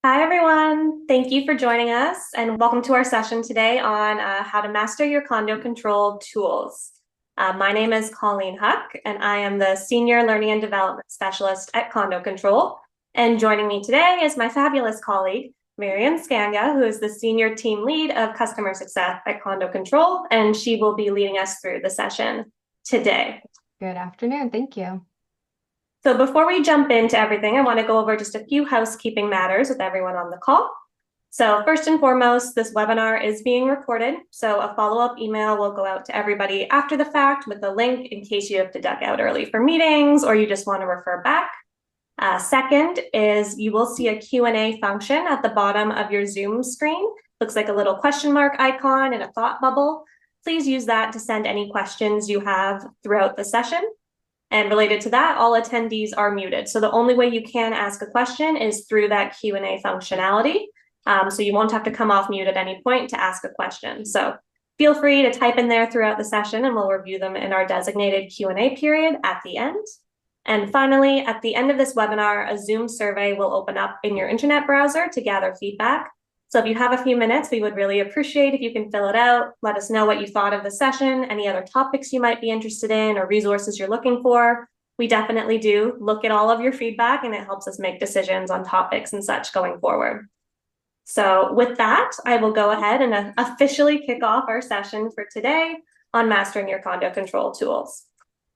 Hi, everyone. Thank you for joining us, and welcome to our session today on how to master your condo control tools. My name is Colleen Huck, and I am the Senior Learning and Development Specialist at Condo Control. And joining me today is my fabulous colleague, Marian Scanga, who is the Senior Team Lead of Customer Success at Condo Control, and she will be leading us through the session today. Good afternoon. Thank you. So before we jump into everything, I want to go over just a few housekeeping matters with everyone on the call. So first and foremost, this webinar is being recorded. So a follow-up email will go out to everybody after the fact with a link in case you have to duck out early for meetings or you just want to refer back. Second is you will see a Q&A function at the bottom of your Zoom screen. Looks like a little question mark icon and a thought bubble. Please use that to send any questions you have throughout the session. And related to that, all attendees are muted. So the only way you can ask a question is through that Q&A functionality. So you won't have to come off mute at any point to ask a question. So feel free to type in there throughout the session and we'll review them in our designated Q&A period at the end. And finally, at the end of this webinar, a Zoom survey will open up in your internet browser to gather feedback. So if you have a few minutes, we would really appreciate if you can fill it out. Let us know what you thought of the session, any other topics you might be interested in or resources you're looking for. We definitely do look at all of your feedback and it helps us make decisions on topics and such going forward. So with that, I will go ahead and officially kick off our session for today on mastering your condo control tools.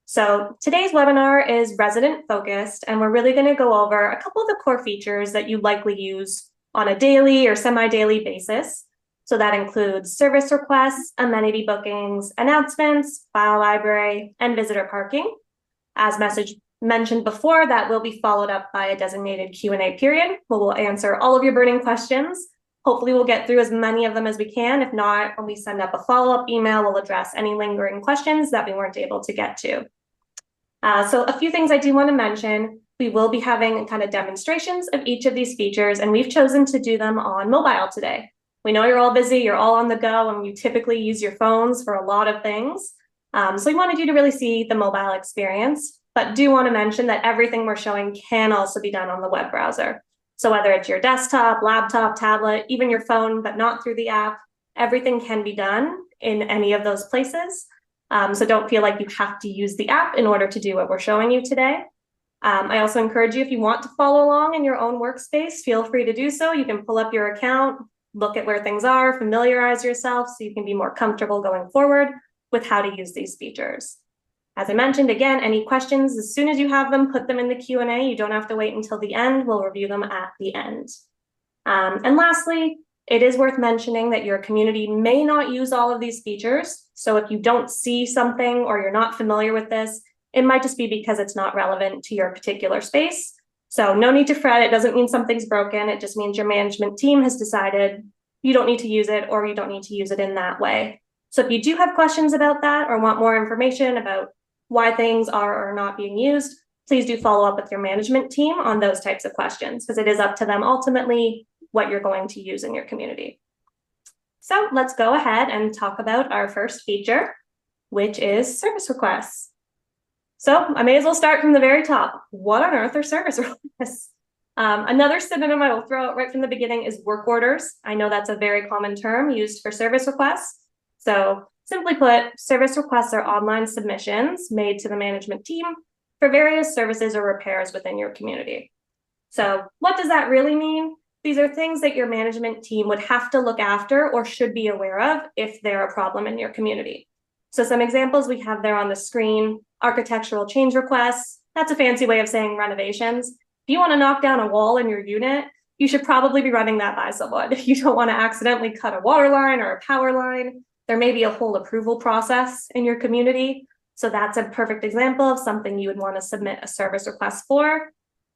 So today's webinar is resident focused, and we're really going to go over a couple of the core features that you likely use on a daily or semi-daily basis. So that includes service requests, amenity bookings, announcements, file library, and visitor parking. As mentioned before, that will be followed up by a designated Q&A period where we'll answer all of your burning questions. Hopefully we'll get through as many of them as we can. If not, when we send up a follow-up email, we'll address any lingering questions that we weren't able to get to. So a few things I do want to mention. We will be having kind of demonstrations of each of these features, and we've chosen to do them on mobile today. We know you're all busy, you're all on the go, and you typically use your phones for a lot of things. So we wanted you to really see the mobile experience, but do want to mention that everything we're showing can also be done on the web browser. So whether it's your desktop, laptop, tablet, even your phone, but not through the app, everything can be done in any of those places. So don't feel like you have to use the app in order to do what we're showing you today. I also encourage you, if you want to follow along in your own workspace, feel free to do so. You can pull up your account, look at where things are, familiarize yourself so you can be more comfortable going forward with how to use these features. As I mentioned, again, any questions, as soon as you have them, put them in the Q&A. You don't have to wait until the end. We'll review them at the end. And lastly, it is worth mentioning that your community may not use all of these features. So if you don't see something or you're not familiar with this, it might just be because it's not relevant to your particular space. So no need to fret. It doesn't mean something's broken. It just means your management team has decided you don't need to use it or you don't need to use it in that way. So if you do have questions about that or want more information about why things are or are not being used, please do follow up with your management team on those types of questions because it is up to them ultimately what you're going to use in your community. So let's go ahead and talk about our first feature, which is service requests. So I may as well start from the very top. What on earth are service requests? Another synonym I will throw out right from the beginning is work orders. I know that's a very common term used for service requests. So simply put, service requests are online submissions made to the management team for various services or repairs within your community. So what does that really mean? These are things that your management team would have to look after or should be aware of if they're a problem in your community. So some examples we have there on the screen: architectural change requests. That's a fancy way of saying renovations. If you want to knock down a wall in your unit, you should probably be running that by someone. If you don't want to accidentally cut a water line or a power line, there may be a whole approval process in your community. So that's a perfect example of something you would want to submit a service request for.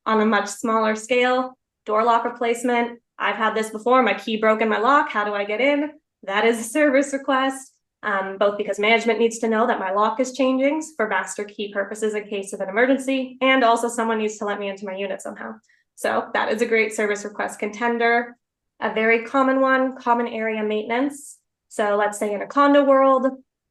On a much smaller scale, door lock replacement. I've had this before. My key broke in my lock. How do I get in? That is a service request. Both because management needs to know that my lock is changing for master key purposes in case of an emergency, and also someone needs to let me into my unit somehow. So that is a great service request contender. A very common one, common area maintenance. So let's say in a condo world,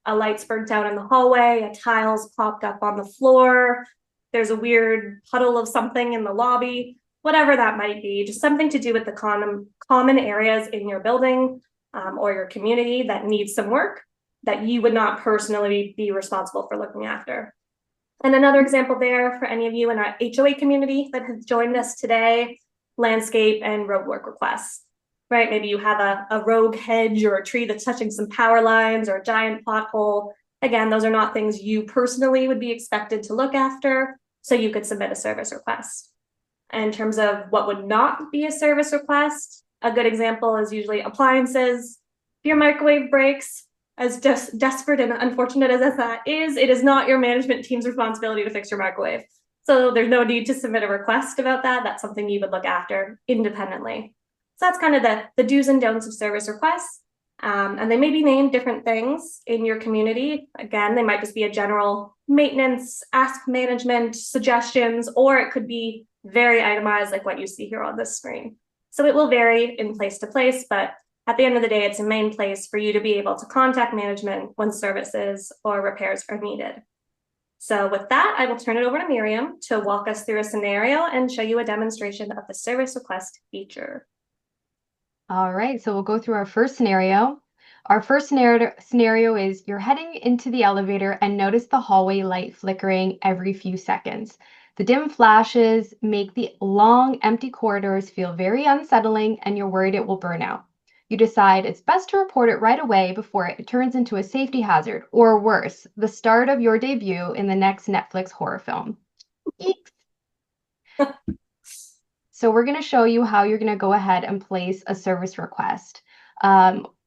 a light's burnt out in the hallway, a tile's popped up on the floor, there's a weird puddle of something in the lobby. whatever that might be, just something to do with the common areas in your building or your community that needs some work that you would not personally be responsible for looking after. And another example there for any of you in our HOA community that has joined us today, landscape and roadwork requests, right? Maybe you have a rogue hedge or a tree that's touching some power lines or a giant pothole. Again, those are not things you personally would be expected to look after, so you could submit a service request. In terms of what would not be a service request, a good example is usually appliances. If your microwave breaks, as desperate and unfortunate as that is, it is not your management team's responsibility to fix your microwave. So there's no need to submit a request about that. That's something you would look after independently. So that's kind of the do's and don'ts of service requests. And they may be named different things in your community. Again, they might just be a general maintenance, ask management, suggestions, or it could be very itemized like what you see here on this screen. So it will vary in place to place, but at the end of the day, it's a main place for you to be able to contact management when services or repairs are needed. So with that, I will turn it over to Miriam to walk us through a scenario and show you a demonstration of the service request feature. All right, so we'll go through our first scenario. Our first scenario is you're heading into the elevator and notice the hallway light flickering every few seconds. The dim flashes make the long, empty corridors feel very unsettling, and you're worried it will burn out. You decide it's best to report it right away before it turns into a safety hazard, or worse, the start of your debut in the next Netflix horror film. Eeks. So we're going to show you how you're going to go ahead and place a service request.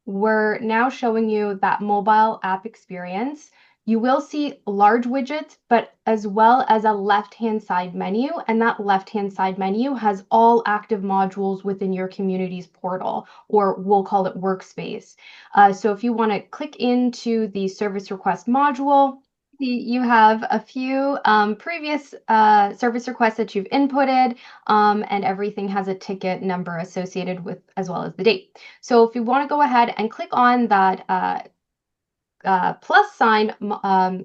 We're now showing you that mobile app experience. You will see large widgets, but as well as a left-hand side menu, and that left-hand side menu has all active modules within your community's portal, or we'll call it workspace. So if you want to click into the service request module, you have a few previous service requests that you've inputted, and everything has a ticket number associated with as well as the date. So if you want to go ahead and click on that plus sign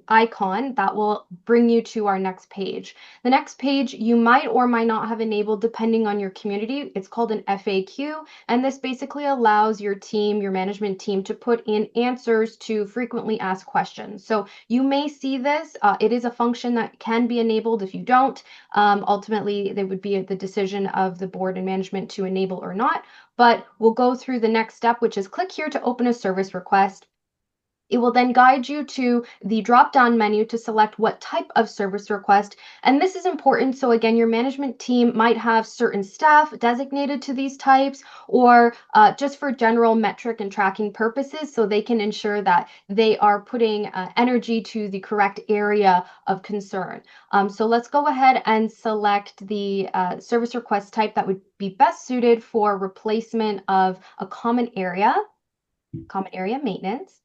icon, that will bring you to our next page. The next page you might or might not have enabled depending on your community. It's called an FAQ, and this basically allows your team, your management team, to put in answers to frequently asked questions. So you may see this. It is a function that can be enabled. If you don't, ultimately they would be the decision of the board and management to enable or not. But we'll go through the next step, which is click here to open a service request. It will then guide you to the drop-down menu to select what type of service request. And this is important. So again, your management team might have certain staff designated to these types, or just for general metric and tracking purposes, so they can ensure that they are putting energy to the correct area of concern. So let's go ahead and select the service request type that would be best suited for replacement of a common area maintenance.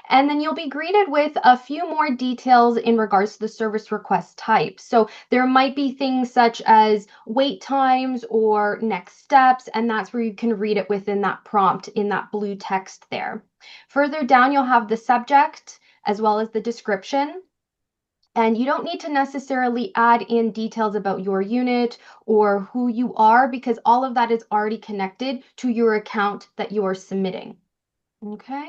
And then you'll be greeted with a few more details in regards to the service request type. So there might be things such as wait times or next steps, and that's where you can read it within that prompt in that blue text there. Further down, you'll have the subject as well as the description. And you don't need to necessarily add in details about your unit or who you are, because all of that is already connected to your account that you are submitting. Okay.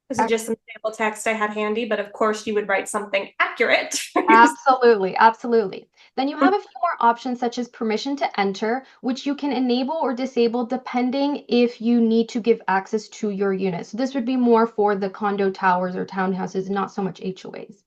This is just some sample text I had handy, but of course you would write something accurate. Absolutely, absolutely. Then you have a few more options such as permission to enter, which you can enable or disable depending if you need to give access to your unit. So this would be more for the condo towers or townhouses, not so much HOAs.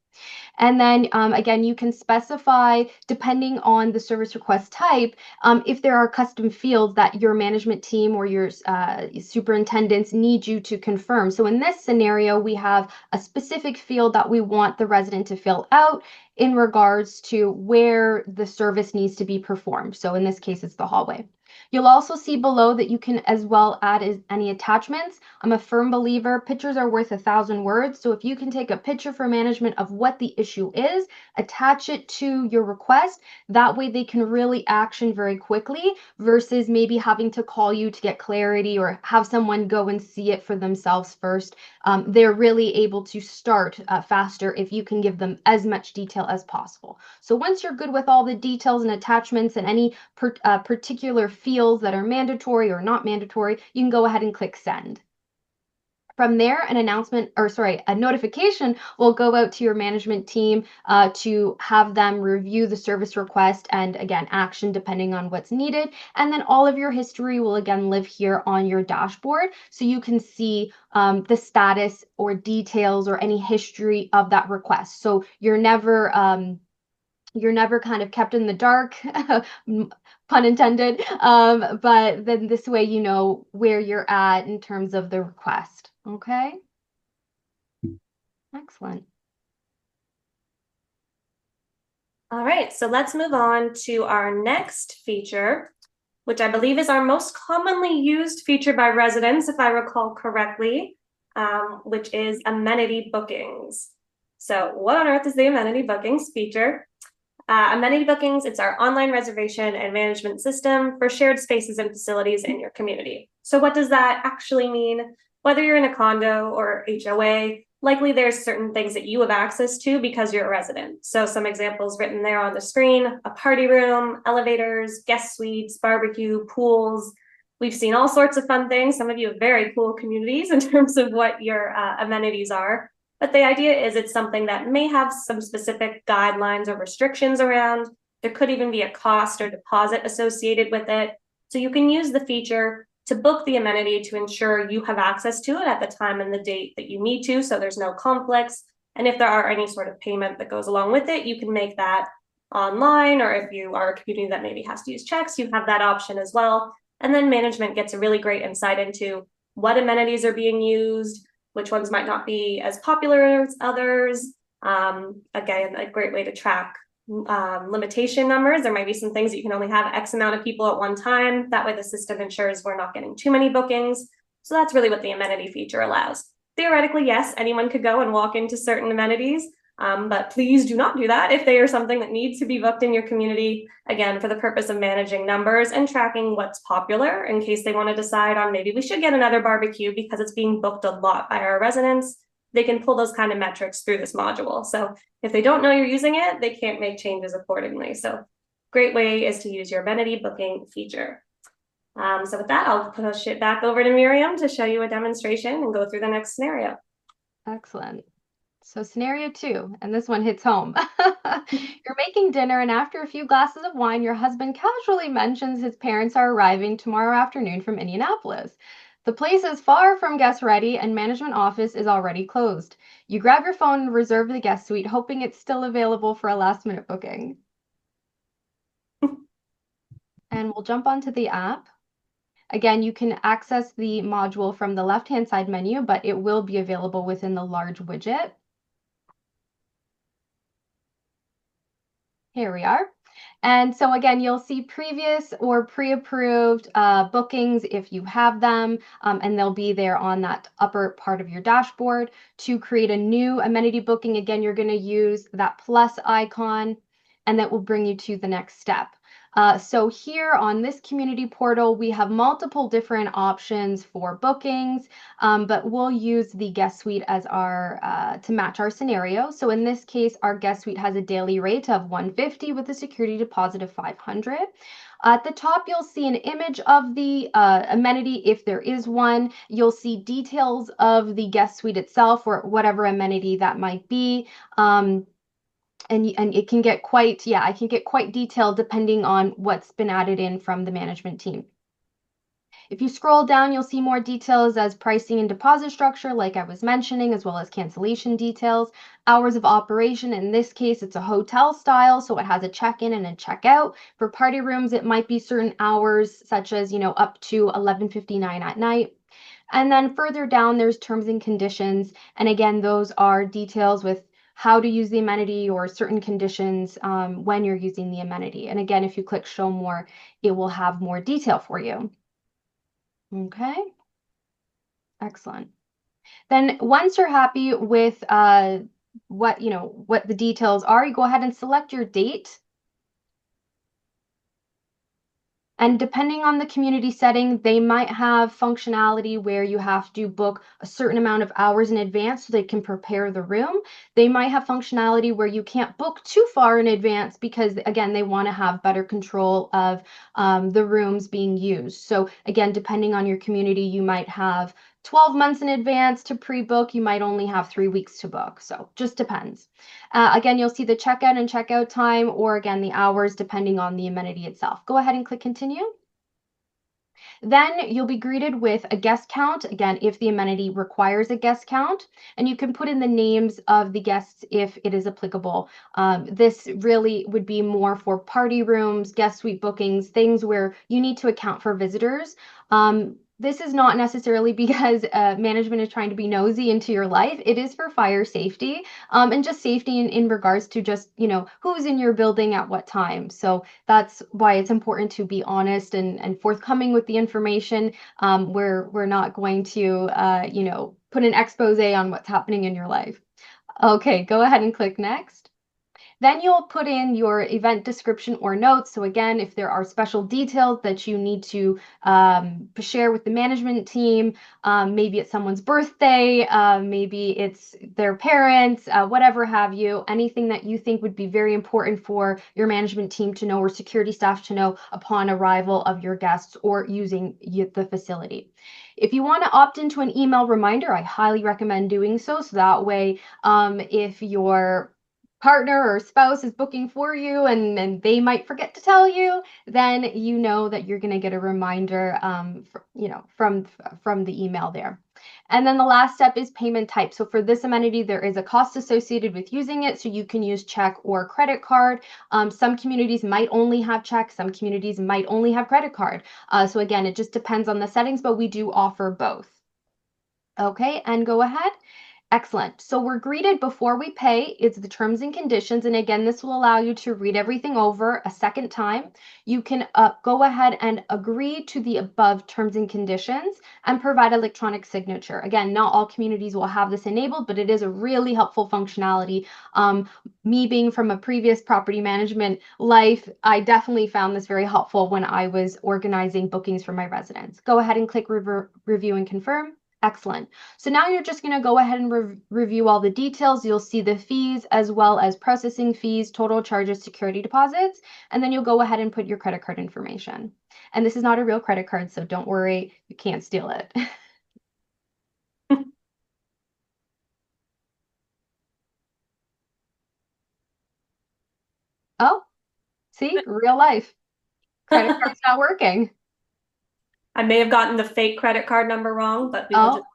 And then again, you can specify, depending on the service request type, if there are custom fields that your management team or your superintendents need you to confirm. So in this scenario, we have a specific field that we want the resident to fill out in regards to where the service needs to be performed. So in this case, it's the hallway. You'll also see below that you can as well add any attachments. I'm a firm believer, pictures are worth 1,000 words. So if you can take a picture for management of what the issue is, attach it to your request, that way they can really action very quickly versus maybe having to call you to get clarity or have someone go and see it for themselves first. They're really able to start faster if you can give them as much detail as possible. So once you're good with all the details and attachments and any particular fields that are mandatory or not mandatory, you can go ahead and click send. From there, a notification will go out to your management team to have them review the service request and again, action depending on what's needed. And then all of your history will again live here on your dashboard. So you can see the status or details or any history of that request. So you're never kind of kept in the dark, pun intended. But then this way you know where you're at in terms of the request. Okay. Excellent. All right, so let's move on to our next feature, which I believe is our most commonly used feature by residents, if I recall correctly, which is amenity bookings. So what on earth is the amenity bookings feature? Amenity bookings, it's our online reservation and management system for shared spaces and facilities in your community. So what does that actually mean? Whether you're in a condo or HOA, likely there's certain things that you have access to because you're a resident. So some examples written there on the screen: a party room, elevators, guest suites, barbecue, pools. We've seen all sorts of fun things. Some of you have very cool communities in terms of what your amenities are. But the idea is it's something that may have some specific guidelines or restrictions around. There could even be a cost or deposit associated with it. So you can use the feature to book the amenity to ensure you have access to it at the time and the date that you need to, so there's no conflicts. And if there are any sort of payment that goes along with it, you can make that online, or if you are a community that maybe has to use checks, you have that option as well. And then management gets a really great insight into what amenities are being used, which ones might not be as popular as others. Again, a great way to track limitation numbers. There might be some things that you can only have X amount of people at one time. That way the system ensures we're not getting too many bookings. So that's really what the amenity feature allows. Theoretically, yes, anyone could go and walk into certain amenities, but please do not do that if they are something that needs to be booked in your community, again, for the purpose of managing numbers and tracking what's popular in case they want to decide on maybe we should get another barbecue because it's being booked a lot by our residents. They can pull those kind of metrics through this module. So if they don't know you're using it, they can't make changes accordingly. So great way is to use your amenity booking feature. So with that, I'll push it back over to Miriam to show you a demonstration and go through the next scenario. Excellent. So scenario 2, and this one hits home. You're making dinner, and after a few glasses of wine, your husband casually mentions his parents are arriving tomorrow afternoon from Indianapolis. The place is far from guest ready, and management office is already closed. You grab your phone and reserve the guest suite, hoping it's still available for a last-minute booking. And we'll jump onto the app. Again, you can access the module from the left-hand side menu, but it will be available within the large widget. Here we are. And so again, you'll see previous or pre-approved bookings if you have them, and they'll be there on that upper part of your dashboard. To create a new amenity booking, again, you're going to use that plus icon, and that will bring you to the next step. So here on this community portal, we have multiple different options for bookings, but we'll use the guest suite as our to match our scenario. So in this case, our guest suite has a daily rate of $150 with a security deposit of $500. At the top, you'll see an image of the amenity, if there is one. You'll see details of the guest suite itself or whatever amenity that might be. And it can get quite, I can get quite detailed depending on what's been added in from the management team. If you scroll down, you'll see more details as pricing and deposit structure, like I was mentioning, as well as cancellation details, hours of operation. In this case, it's a hotel style, so it has a check-in and a check-out. For party rooms, it might be certain hours, such as, up to 11:59 at night. And then further down, there's terms and conditions. And again, those are details with how to use the amenity or certain conditions when you're using the amenity. And again, if you click show more, it will have more detail for you. Okay, excellent. Then once you're happy with what the details are, you go ahead and select your date. And depending on the community setting, they might have functionality where you have to book a certain amount of hours in advance so they can prepare the room. They might have functionality where you can't book too far in advance because, again, they want to have better control of the rooms being used. So, again, depending on your community, you might have 12 months in advance to pre-book. You might only have 3 weeks to book. So, just depends. Again, you'll see the checkout and checkout time, or again, the hours depending on the amenity itself. Go ahead and click continue. Then you'll be greeted with a guest count, again, if the amenity requires a guest count, and you can put in the names of the guests if it is applicable. This really would be more for party rooms, guest suite bookings, things where you need to account for visitors. This is not necessarily because management is trying to be nosy into your life. It is for fire safety and just safety in regards to just, who's in your building at what time. So that's why it's important to be honest and forthcoming with the information. We're not going to, put an expose on what's happening in your life. Okay, go ahead and click next. Then you'll put in your event description or notes. So again, if there are special details that you need to share with the management team, maybe it's someone's birthday, maybe it's their parents, whatever have you, anything that you think would be very important for your management team to know or security staff to know upon arrival of your guests or using the facility. If you want to opt into an email reminder, I highly recommend doing so. So that way, if your partner or spouse is booking for you and they might forget to tell you, then you know that you're going to get a reminder from the email there. And then the last step is payment type. So for this amenity, there is a cost associated with using it. So you can use check or credit card. Some communities might only have check. Some communities might only have credit card. So again, it just depends on the settings, but we do offer both. Okay, and go ahead. Excellent. So we're greeted before we pay. It's the terms and conditions. And again, this will allow you to read everything over a second time. You can go ahead and agree to the above terms and conditions and provide electronic signature. Again, not all communities will have this enabled, but it is a really helpful functionality. Me being from a previous property management life, I definitely found this very helpful when I was organizing bookings for my residents. Go ahead and click review and confirm. Excellent. So now you're just going to go ahead and review all the details. You'll see the fees as well as processing fees, total charges, security deposits, and then you'll go ahead and put your credit card information. And this is not a real credit card, so don't worry, you can't steal it. Oh, see, real life. Credit card's not working. I may have gotten the fake credit card number wrong, but we will just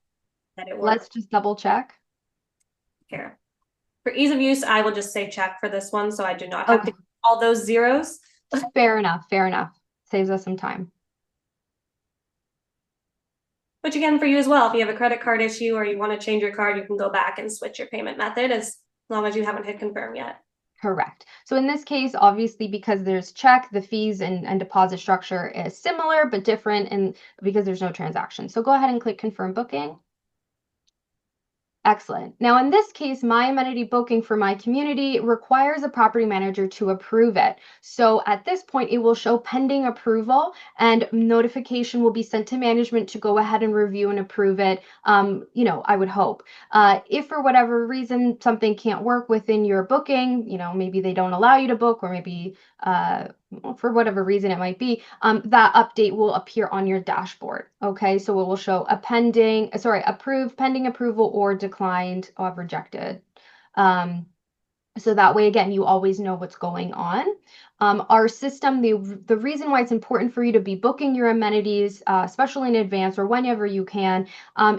let it work. Let's just double check. Here. For ease of use, I will just say check for this one, so I do not have to all those zeros. Fair enough, fair enough. Saves us some time. Which again, for you as well, if you have a credit card issue or you want to change your card, you can go back and switch your payment method as long as you haven't hit confirm yet. Correct. So in this case, obviously, because there's check, the fees and deposit structure is similar but different, and because there's no transaction. So go ahead and click confirm booking. Excellent. Now, in this case, my amenity booking for my community requires a property manager to approve it. So at this point, it will show pending approval and notification will be sent to management to go ahead and review and approve it. I would hope. If for whatever reason something can't work within your booking, maybe they don't allow you to book, or maybe for whatever reason it might be, that update will appear on your dashboard. Okay, so it will show approved, pending approval, or declined or rejected. So that way, again, you always know what's going on. Our system, the reason why it's important for you to be booking your amenities, especially in advance or whenever you can,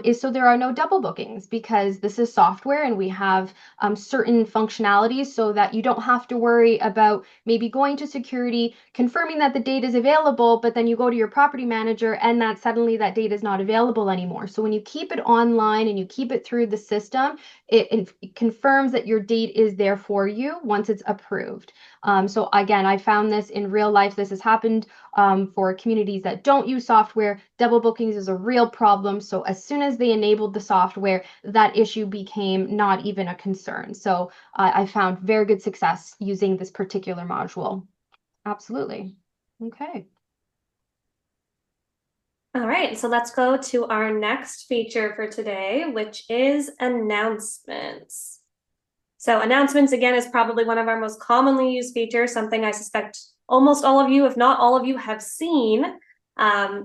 is so there are no double bookings, because this is software and we have certain functionalities so that you don't have to worry about maybe going to security, confirming that the date is available, but then you go to your property manager and that suddenly that date is not available anymore. So when you keep it online and you keep it through the system, it confirms that your date is there for you once it's approved. So again, I found this in real life. This has happened for communities that don't use software. Double bookings is a real problem. So as soon as they enabled the software, that issue became not even a concern. So I found very good success using this particular module. Absolutely. Okay. All right, so let's go to our next feature for today, which is announcements. So announcements, again, is probably one of our most commonly used features, something I suspect almost all of you, if not all of you, have seen.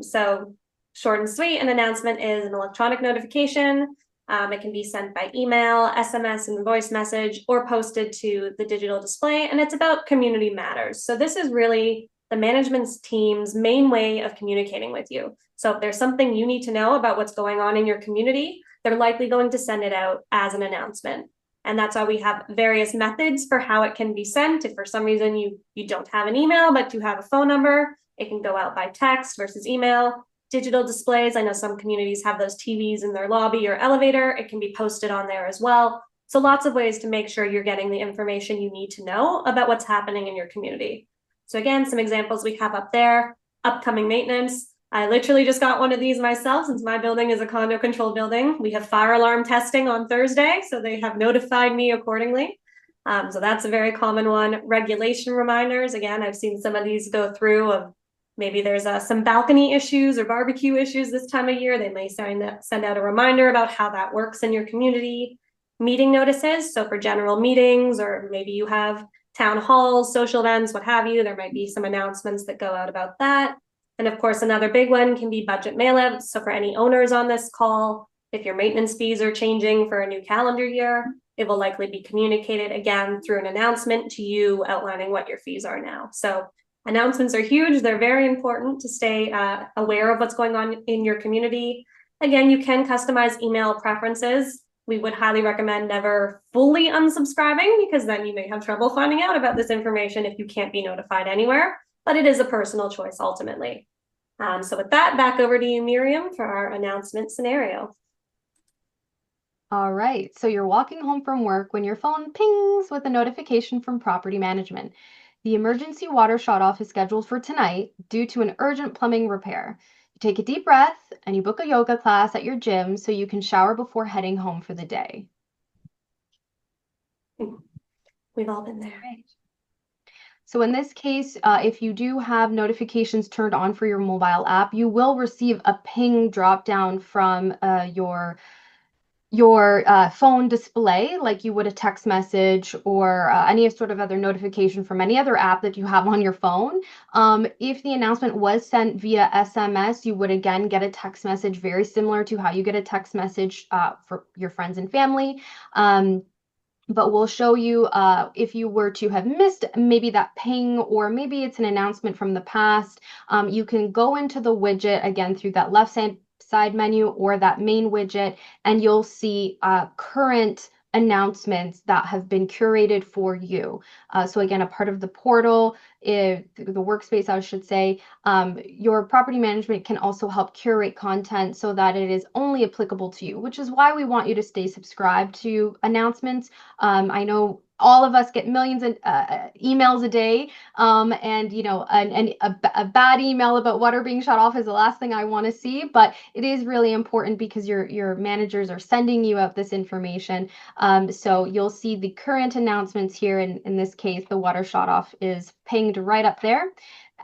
So short and sweet, an announcement is an electronic notification. It can be sent by email, SMS, and voice message, or posted to the digital display, and it's about community matters. So this is really the management team's main way of communicating with you. So if there's something you need to know about what's going on in your community, they're likely going to send it out as an announcement. And that's why we have various methods for how it can be sent. If for some reason you don't have an email, but you have a phone number, it can go out by text versus email. Digital displays, I know some communities have those TVs in their lobby or elevator. It can be posted on there as well. So lots of ways to make sure you're getting the information you need to know about what's happening in your community. So again, some examples we have up there: upcoming maintenance. I literally just got one of these myself, since my building is a condo controlled building. We have fire alarm testing on Thursday, so they have notified me accordingly. So that's a very common one. Regulation reminders. Again, I've seen some of these go through of maybe there's some balcony issues or barbecue issues this time of year. They may send out a reminder about how that works in your community. Meeting notices. So for general meetings, or maybe you have town halls, social events, what have you, there might be some announcements that go out about that. And of course, another big one can be budget mailouts. So for any owners on this call, if your maintenance fees are changing for a new calendar year, it will likely be communicated again through an announcement to you outlining what your fees are now. So announcements are huge. They're very important to stay aware of what's going on in your community. Again, you can customize email preferences. We would highly recommend never fully unsubscribing, because then you may have trouble finding out about this information if you can't be notified anywhere. But it is a personal choice ultimately. So with that, back over to you, Miriam, for our announcement scenario. All right, so you're walking home from work when your phone pings with a notification from property management. The emergency water shut-off is scheduled for tonight due to an urgent plumbing repair. You take a deep breath and you book a yoga class at your gym so you can shower before heading home for the day. We've all been there. Right. So in this case, if you do have notifications turned on for your mobile app, you will receive a ping drop down from your phone display, like you would a text message or any sort of other notification from any other app that you have on your phone. If the announcement was sent via SMS, you would again get a text message very similar to how you get a text message for your friends and family. But we'll show you if you were to have missed maybe that ping, or maybe it's an announcement from the past, you can go into the widget again through that left side menu or that main widget, and you'll see current announcements that have been curated for you. So again, a part of the portal, the workspace, I should say, your property management can also help curate content so that it is only applicable to you, which is why we want you to stay subscribed to announcements. I know all of us get millions of emails a day, and you know, a bad email about water being shut off is the last thing I want to see. But it is really important because your managers are sending you out this information. So you'll see the current announcements here. In this case, the water shut off is pinged right up there.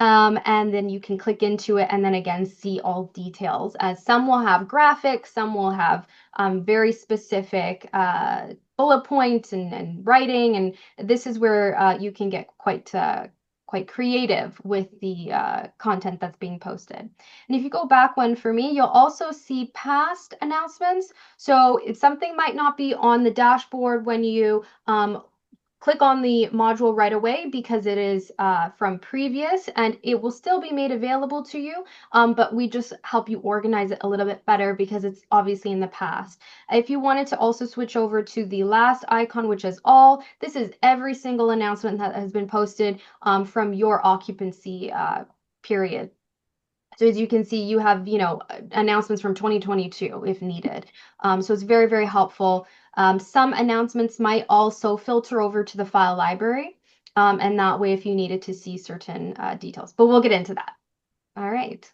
And then you can click into it and then again see all details, as some will have graphics, some will have very specific bullet points and writing, and this is where you can get quite creative with the content that's being posted. And if you go back one for me, you'll also see past announcements. So if something might not be on the dashboard when you click on the module right away because it is from previous and it will still be made available to you, but we just help you organize it a little bit better because it's obviously in the past. If you wanted to also switch over to the last icon, which is all, this is every single announcement that has been posted from your occupancy period. So as you can see, you have, announcements from 2022 if needed. So it's very, very helpful. Some announcements might also filter over to the file library. And that way, if you needed to see certain details, but we'll get into that. All right.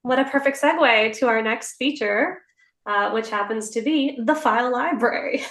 What a perfect segue to our next feature, which happens to be the file library.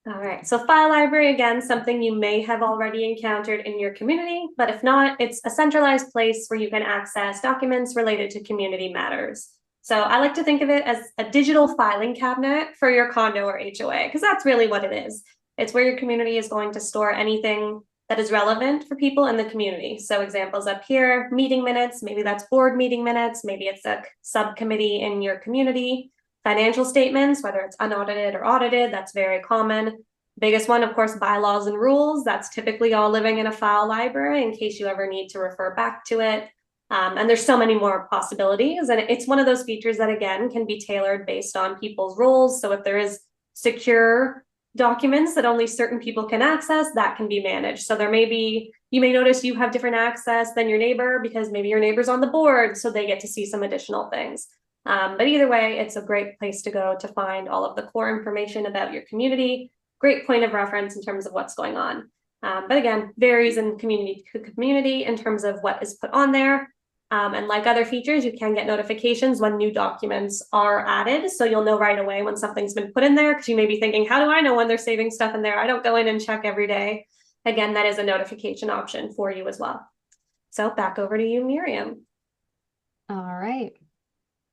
All right, so file library, again, something you may have already encountered in your community, but if not, it's a centralized place where you can access documents related to community matters. So I like to think of it as a digital filing cabinet for your condo or HOA, because that's really what it is. It's where your community is going to store anything that is relevant for people in the community. So examples up here, meeting minutes, maybe that's board meeting minutes, maybe it's a subcommittee in your community. Financial statements, whether it's unaudited or audited, that's very common. Biggest one, of course, bylaws and rules. That's typically all living in a file library in case you ever need to refer back to it. And there's so many more possibilities. And it's one of those features that, again, can be tailored based on people's roles. So if there is secure documents that only certain people can access, that can be managed. So there may be, you may notice you have different access than your neighbor because maybe your neighbor's on the board, so they get to see some additional things. But either way, it's a great place to go to find all of the core information about your community. Great point of reference in terms of what's going on. But again, varies in community to community in terms of what is put on there. And like other features, you can get notifications when new documents are added. So you'll know right away when something's been put in there, because you may be thinking, how do I know when they're saving stuff in there? I don't go in and check every day. Again, that is a notification option for you as well. So back over to you, Miriam. All right.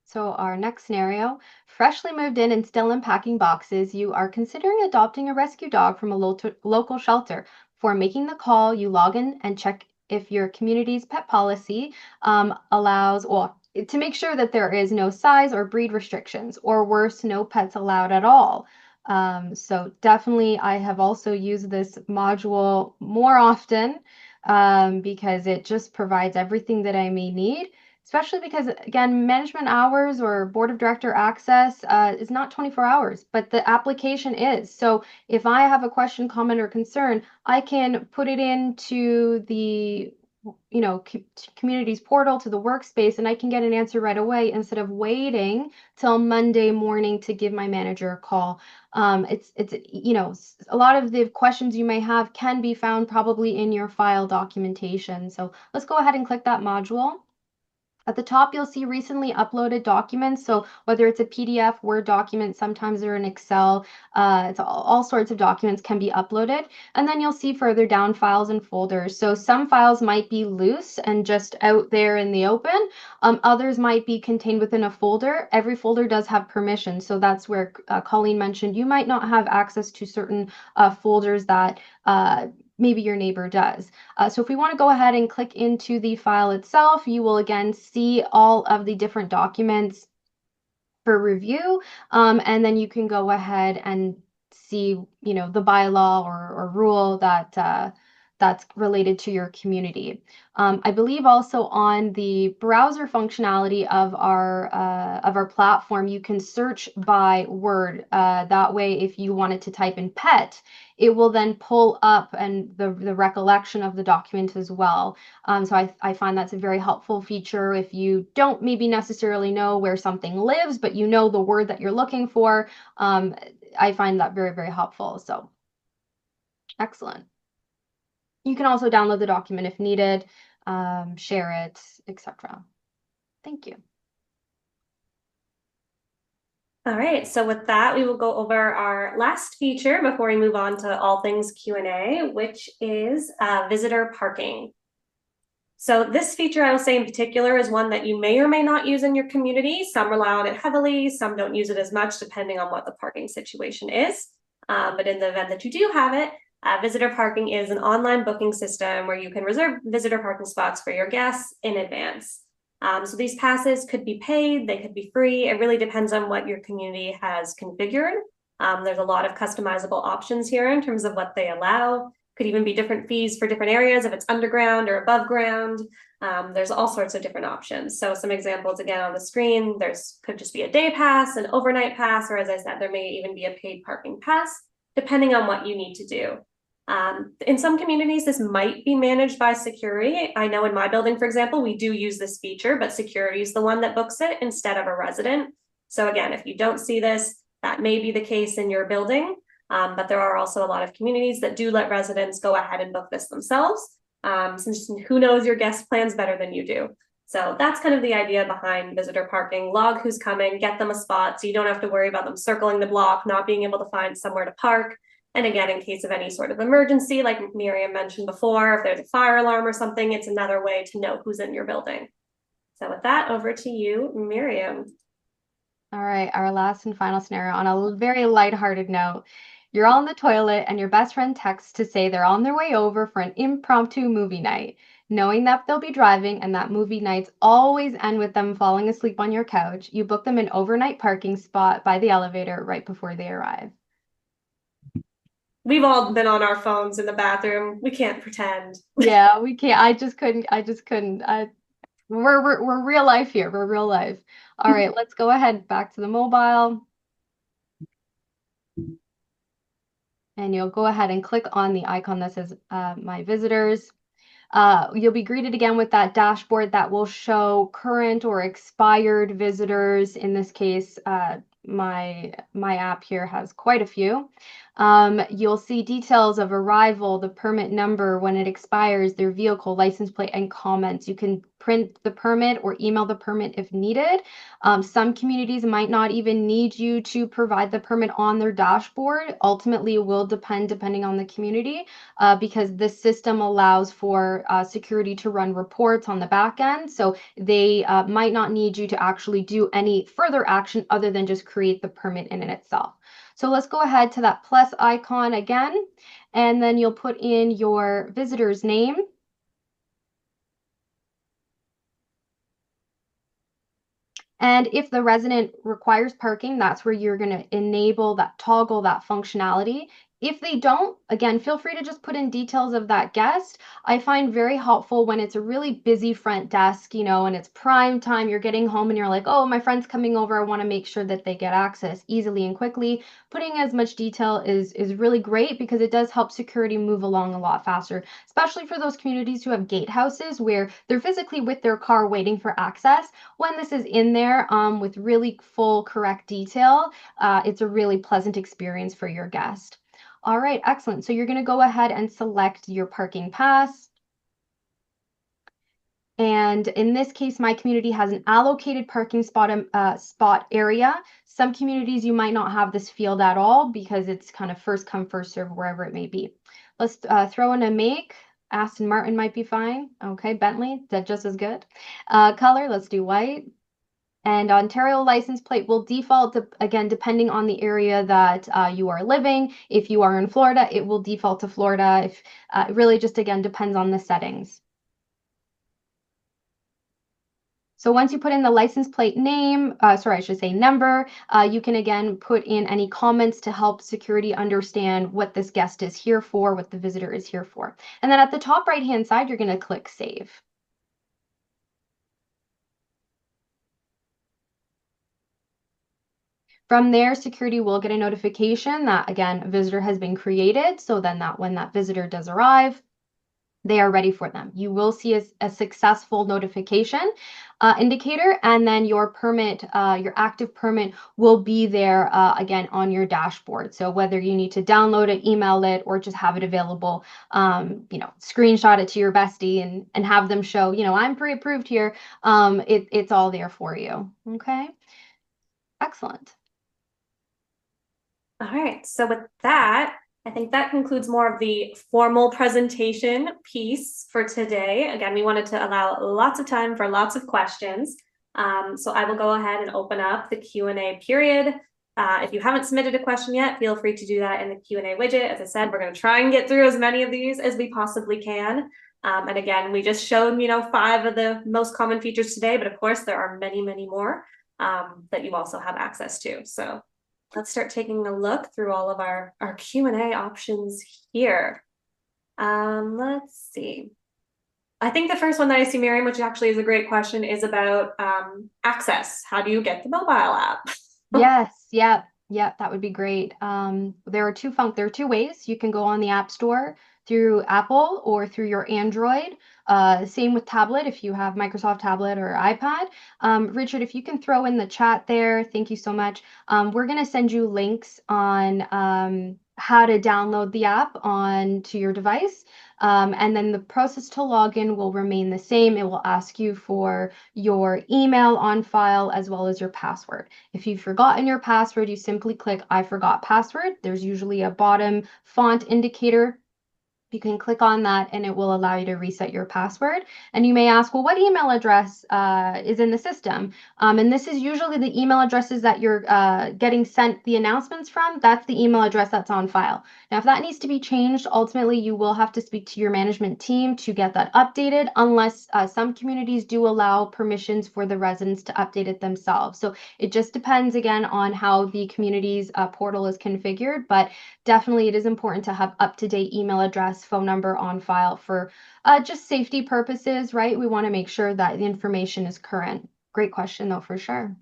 So our next scenario, freshly moved in and still unpacking boxes, you are considering adopting a rescue dog from a local shelter. For making the call, you log in and check if your community's pet policy allows, well, to make sure that there is no size or breed restrictions, or worse, no pets allowed at all. So definitely, I have also used this module more often because it just provides everything that I may need. Especially because, again, management hours or board of director access is not 24 hours, but the application is. So if I have a question, comment, or concern, I can put it into the community's portal to the workspace, and I can get an answer right away instead of waiting till Monday morning to give my manager a call. It's a lot of the questions you may have can be found probably in your file documentation. So let's go ahead and click that module. At the top, you'll see recently uploaded documents. So whether it's a PDF, Word document, sometimes they're in Excel, it's all sorts of documents can be uploaded. And then you'll see further down files and folders. So some files might be loose and just out there in the open. Others might be contained within a folder. Every folder does have permission. So that's where Colleen mentioned you might not have access to certain folders that maybe your neighbor does. So if we want to go ahead and click into the file itself, you will again see all of the different documents for review. And then you can go ahead and see, the bylaw or rule that's related to your community. I believe also on the browser functionality of our platform, you can search by word. That way, if you wanted to type in pet, it will then pull up and the recollection of the document as well. So I find that's a very helpful feature if you don't maybe necessarily know where something lives, but you know the word that you're looking for. I find that very, very helpful. So excellent. You can also download the document if needed, share it, etc. Thank you. All right, so with that, we will go over our last feature before we move on to all things Q&A, which is visitor parking. So this feature, I will say in particular, is one that you may or may not use in your community. Some rely on it heavily, some don't use it as much, depending on what the parking situation is. But in the event that you do have it, visitor parking is an online booking system where you can reserve visitor parking spots for your guests in advance. So these passes could be paid, they could be free. It really depends on what your community has configured. There's a lot of customizable options here in terms of what they allow. Could even be different fees for different areas if it's underground or above ground. There's all sorts of different options. So some examples again on the screen, could just be a day pass, an overnight pass, or as I said, there may even be a paid parking pass, depending on what you need to do. In some communities, this might be managed by security. I know in my building, for example, we do use this feature, but security is the one that books it instead of a resident. So again, if you don't see this, that may be the case in your building. But there are also a lot of communities that do let residents go ahead and book this themselves, since who knows your guest plans better than you do. So that's kind of the idea behind visitor parking. Log who's coming, get them a spot so you don't have to worry about them circling the block, not being able to find somewhere to park. And again, in case of any sort of emergency, like Miriam mentioned before, if there's a fire alarm or something, it's another way to know who's in your building. So with that, over to you, Miriam. All right, our last and final scenario on a very lighthearted note. You're all in the toilet and your best friend texts to say they're on their way over for an impromptu movie night, knowing that they'll be driving and that movie nights always end with them falling asleep on your couch. You book them an overnight parking spot by the elevator right before they arrive. We've all been on our phones in the bathroom. We can't pretend. Yeah, we can't. I just couldn't. We're real life here. We're real life. All right, let's go ahead back to the mobile. And you'll go ahead and click on the icon that says My Visitors. You'll be greeted again with that dashboard that will show current or expired visitors. In this case, my app here has quite a few. You'll see details of arrival, the permit number, when it expires, their vehicle, license plate, and comments. You can print the permit or email the permit if needed. Some communities might not even need you to provide the permit on their dashboard. Ultimately, it will depending on the community, because this system allows for security to run reports on the back end. So they might not need you to actually do any further action other than just create the permit in itself. So let's go ahead to that plus icon again, and then you'll put in your visitor's name. And if the resident requires parking, that's where you're going to enable that toggle, that functionality. If they don't, again, feel free to just put in details of that guest. I find very helpful when it's a really busy front desk, and it's prime time, you're getting home and you're like, oh, my friend's coming over. I want to make sure that they get access easily and quickly. Putting as much detail is really great because it does help security move along a lot faster, especially for those communities who have gatehouses where they're physically with their car waiting for access. When this is in there with really full, correct detail, it's a really pleasant experience for your guest. All right, excellent. So you're going to go ahead and select your parking pass. And in this case, my community has an allocated parking spot area. Some communities, you might not have this field at all because it's kind of first come, first serve, wherever it may be. Let's throw in a make. Aston Martin might be fine. Okay, Bentley, that's just as good. Color, let's do white. And Ontario license plate will default, again, depending on the area that you are living. If you are in Florida, it will default to Florida. If it really just, again, depends on the settings. So once you put in the license plate name, sorry, I should say number, you can again put in any comments to help security understand what this guest is here for, what the visitor is here for. And then at the top right-hand side, you're going to click Save. From there, security will get a notification that, again, a visitor has been created. So then when that visitor does arrive, they are ready for them. You will see a successful notification indicator, and then your permit, your active permit will be there again on your dashboard. So whether you need to download it, email it, or just have it available, screenshot it to your bestie and have them show, I'm pre-approved here. It's all there for you. Okay, excellent. All right, so with that, I think that concludes more of the formal presentation piece for today. Again, we wanted to allow lots of time for lots of questions. So I will go ahead and open up the Q&A period. If you haven't submitted a question yet, feel free to do that in the Q&A widget. As I said, we're going to try and get through as many of these as we possibly can. And again, we just showed, 5 of the most common features today, but of course there are many, many more that you also have access to. So let's start taking a look through all of our Q&A options here. Let's see. I think the first one that I see, Miriam, which actually is a great question, is about access. How do you get the mobile app? Yes, yep, that would be great. There are two ways. You can go on the App Store through Apple or through your Android. Same with tablet if you have Microsoft tablet or iPad. Richard, if you can throw in the chat there, thank you so much. We're gonna send you links on how to download the app onto your device. And then the process to log in will remain the same. It will ask you for your email on file as well as your password. If you've forgotten your password, you simply click I forgot password. There's usually a bottom font indicator. You can click on that and it will allow you to reset your password. And you may ask, well, what email address is in the system? And this is usually the email addresses that you're getting sent the announcements from. That's the email address that's on file. Now, if that needs to be changed, ultimately you will have to speak to your management team to get that updated, unless some communities do allow permissions for the residents to update it themselves. So it just depends again on how the community's portal is configured, but definitely it is important to have up-to-date email address, phone number on file for just safety purposes, right? We want to make sure that the information is current. Great question though, for sure.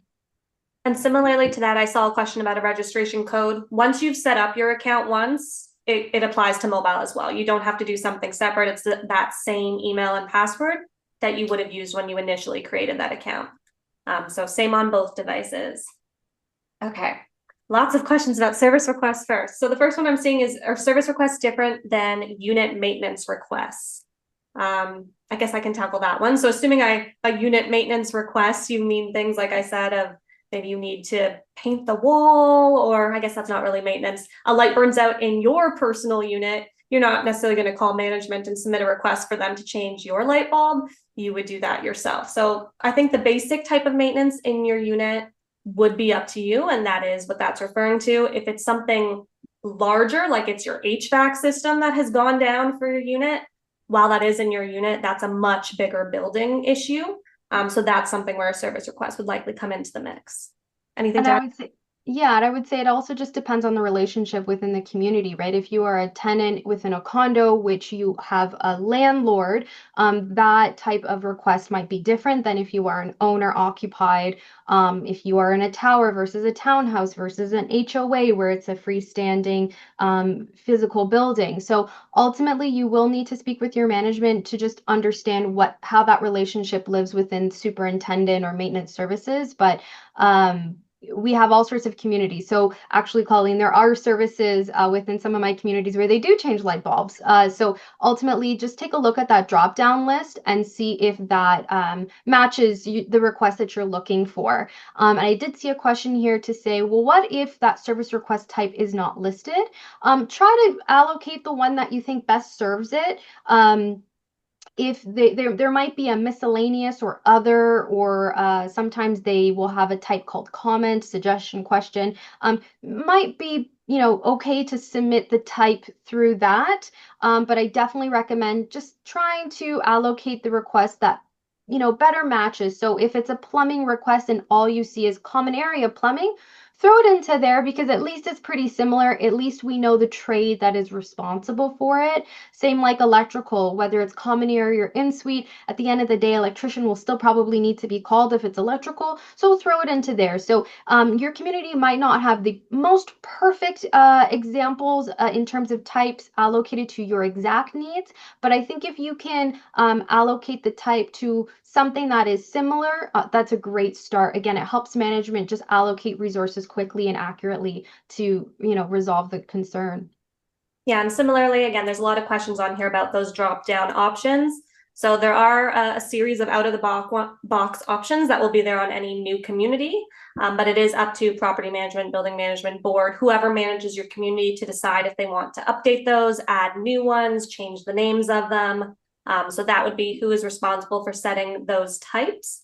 And similarly to that, I saw a question about a registration code. Once you've set up your account once, it applies to mobile as well. You don't have to do something separate. It's that same email and password that you would have used when you initially created that account. So same on both devices. Okay, lots of questions about service requests first. So the first one I'm seeing is, are service requests different than unit maintenance requests? I guess I can tackle that one. So assuming a unit maintenance request, you mean things like I said of maybe you need to paint the wall, or I guess that's not really maintenance. A light burns out in your personal unit. You're not necessarily going to call management and submit a request for them to change your light bulb. You would do that yourself. So I think the basic type of maintenance in your unit would be up to you, and that is what that's referring to. If it's something larger, like it's your HVAC system that has gone down for your unit, while that is in your unit, that's a much bigger building issue. So that's something where a service request would likely come into the mix. Anything And to I add? would say, yeah, and I would say it also just depends on the relationship within the community, right? If you are a tenant within a condo, which you have a landlord, that type of request might be different than if you are an owner occupied. If you are in a tower versus a townhouse versus an HOA where it's a freestanding physical building. So ultimately, you will need to speak with your management to just understand how that relationship lives within superintendent or maintenance services. But we have all sorts of communities. So actually, Colleen, there are services within some of my communities where they do change light bulbs. So ultimately, just take a look at that drop down list and see if that matches the request that you're looking for. And I did see a question here to say, well, what if that service request type is not listed? Try to allocate the one that you think best serves it. If there might be a miscellaneous or other, or sometimes they will have a type called comment, suggestion, question. Might be okay to submit the type through that, but I definitely recommend just trying to allocate the request that better matches. So if it's a plumbing request and all you see is common area plumbing, throw it into there because at least it's pretty similar. At least we know the trade that is responsible for it. Same like electrical, whether it's common area or in-suite, at the end of the day, electrician will still probably need to be called if it's electrical, so we'll throw it into there. So your community might not have the most perfect examples in terms of types allocated to your exact needs, but I think if you can allocate the type to something that is similar, that's a great start. Again, it helps management just allocate resources quickly and accurately to resolve the concern. Yeah, and similarly, again, there's a lot of questions on here about those drop-down options. So there are a series of out-of-the-box options that will be there on any new community, but it is up to property management, building management board, whoever manages your community to decide if they want to update those, add new ones, change the names of them. So that would be who is responsible for setting those types.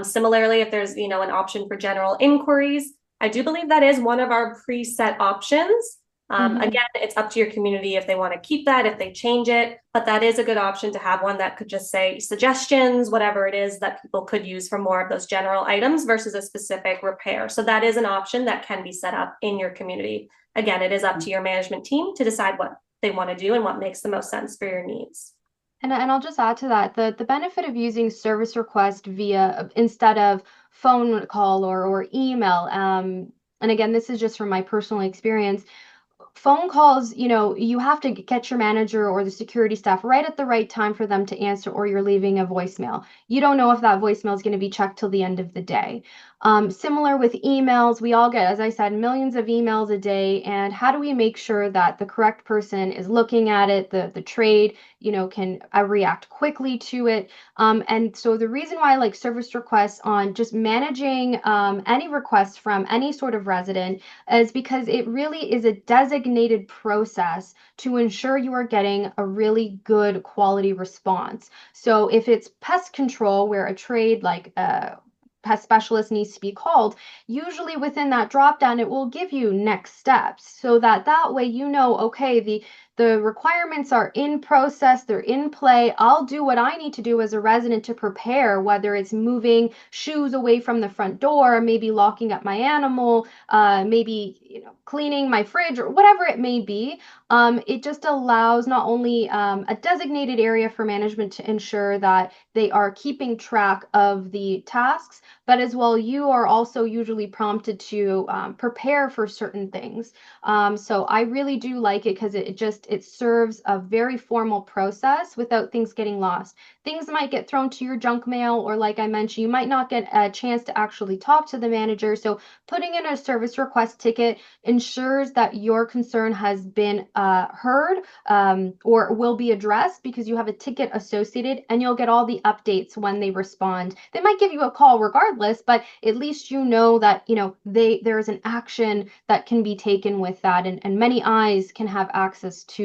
Similarly, if there's an option for general inquiries, I do believe that is one of our preset options. Mhm. Again, it's up to your community if they want to keep that, if they change it, but that is a good option to have one that could just say suggestions, whatever it is that people could use for more of those general items versus a specific repair. So that is an option that can be set up in your community. Again, it is up to your management team to decide what they want to do and what makes the most sense for your needs. And I'll just add to that, the benefit of using service request via instead of phone call or email, and again, this is just from my personal experience. Phone calls, you have to get your manager or the security staff right at the right time for them to answer, or you're leaving a voicemail. You don't know if that voicemail is going to be checked till the end of the day. Similar with emails, we all get, as I said, millions of emails a day. And how do we make sure that the correct person is looking at it, the trade, can react quickly to it? And so the reason why I like service requests on just managing any requests from any sort of resident is because it really is a designated process to ensure you are getting a really good quality response. So if it's pest control, where a trade like pest specialist needs to be called, usually within that drop down, it will give you next steps so that way okay, the requirements are in process, they're in play. I'll do what I need to do as a resident to prepare, whether it's moving shoes away from the front door, maybe locking up my animal, maybe cleaning my fridge or whatever it may be. It just allows not only a designated area for management to ensure that they are keeping track of the tasks, but as well, you are also usually prompted to prepare for certain things. So I really do like it because it serves a very formal process without things getting lost. Things might get thrown to your junk mail, or like I mentioned, you might not get a chance to actually talk to the manager. So putting in a service request ticket ensures that your concern has been heard, or will be addressed, because you have a ticket associated and you'll get all the updates when they respond. They might give you a call regardless, but at least you know that there is an action that can be taken with that, and many eyes can have access to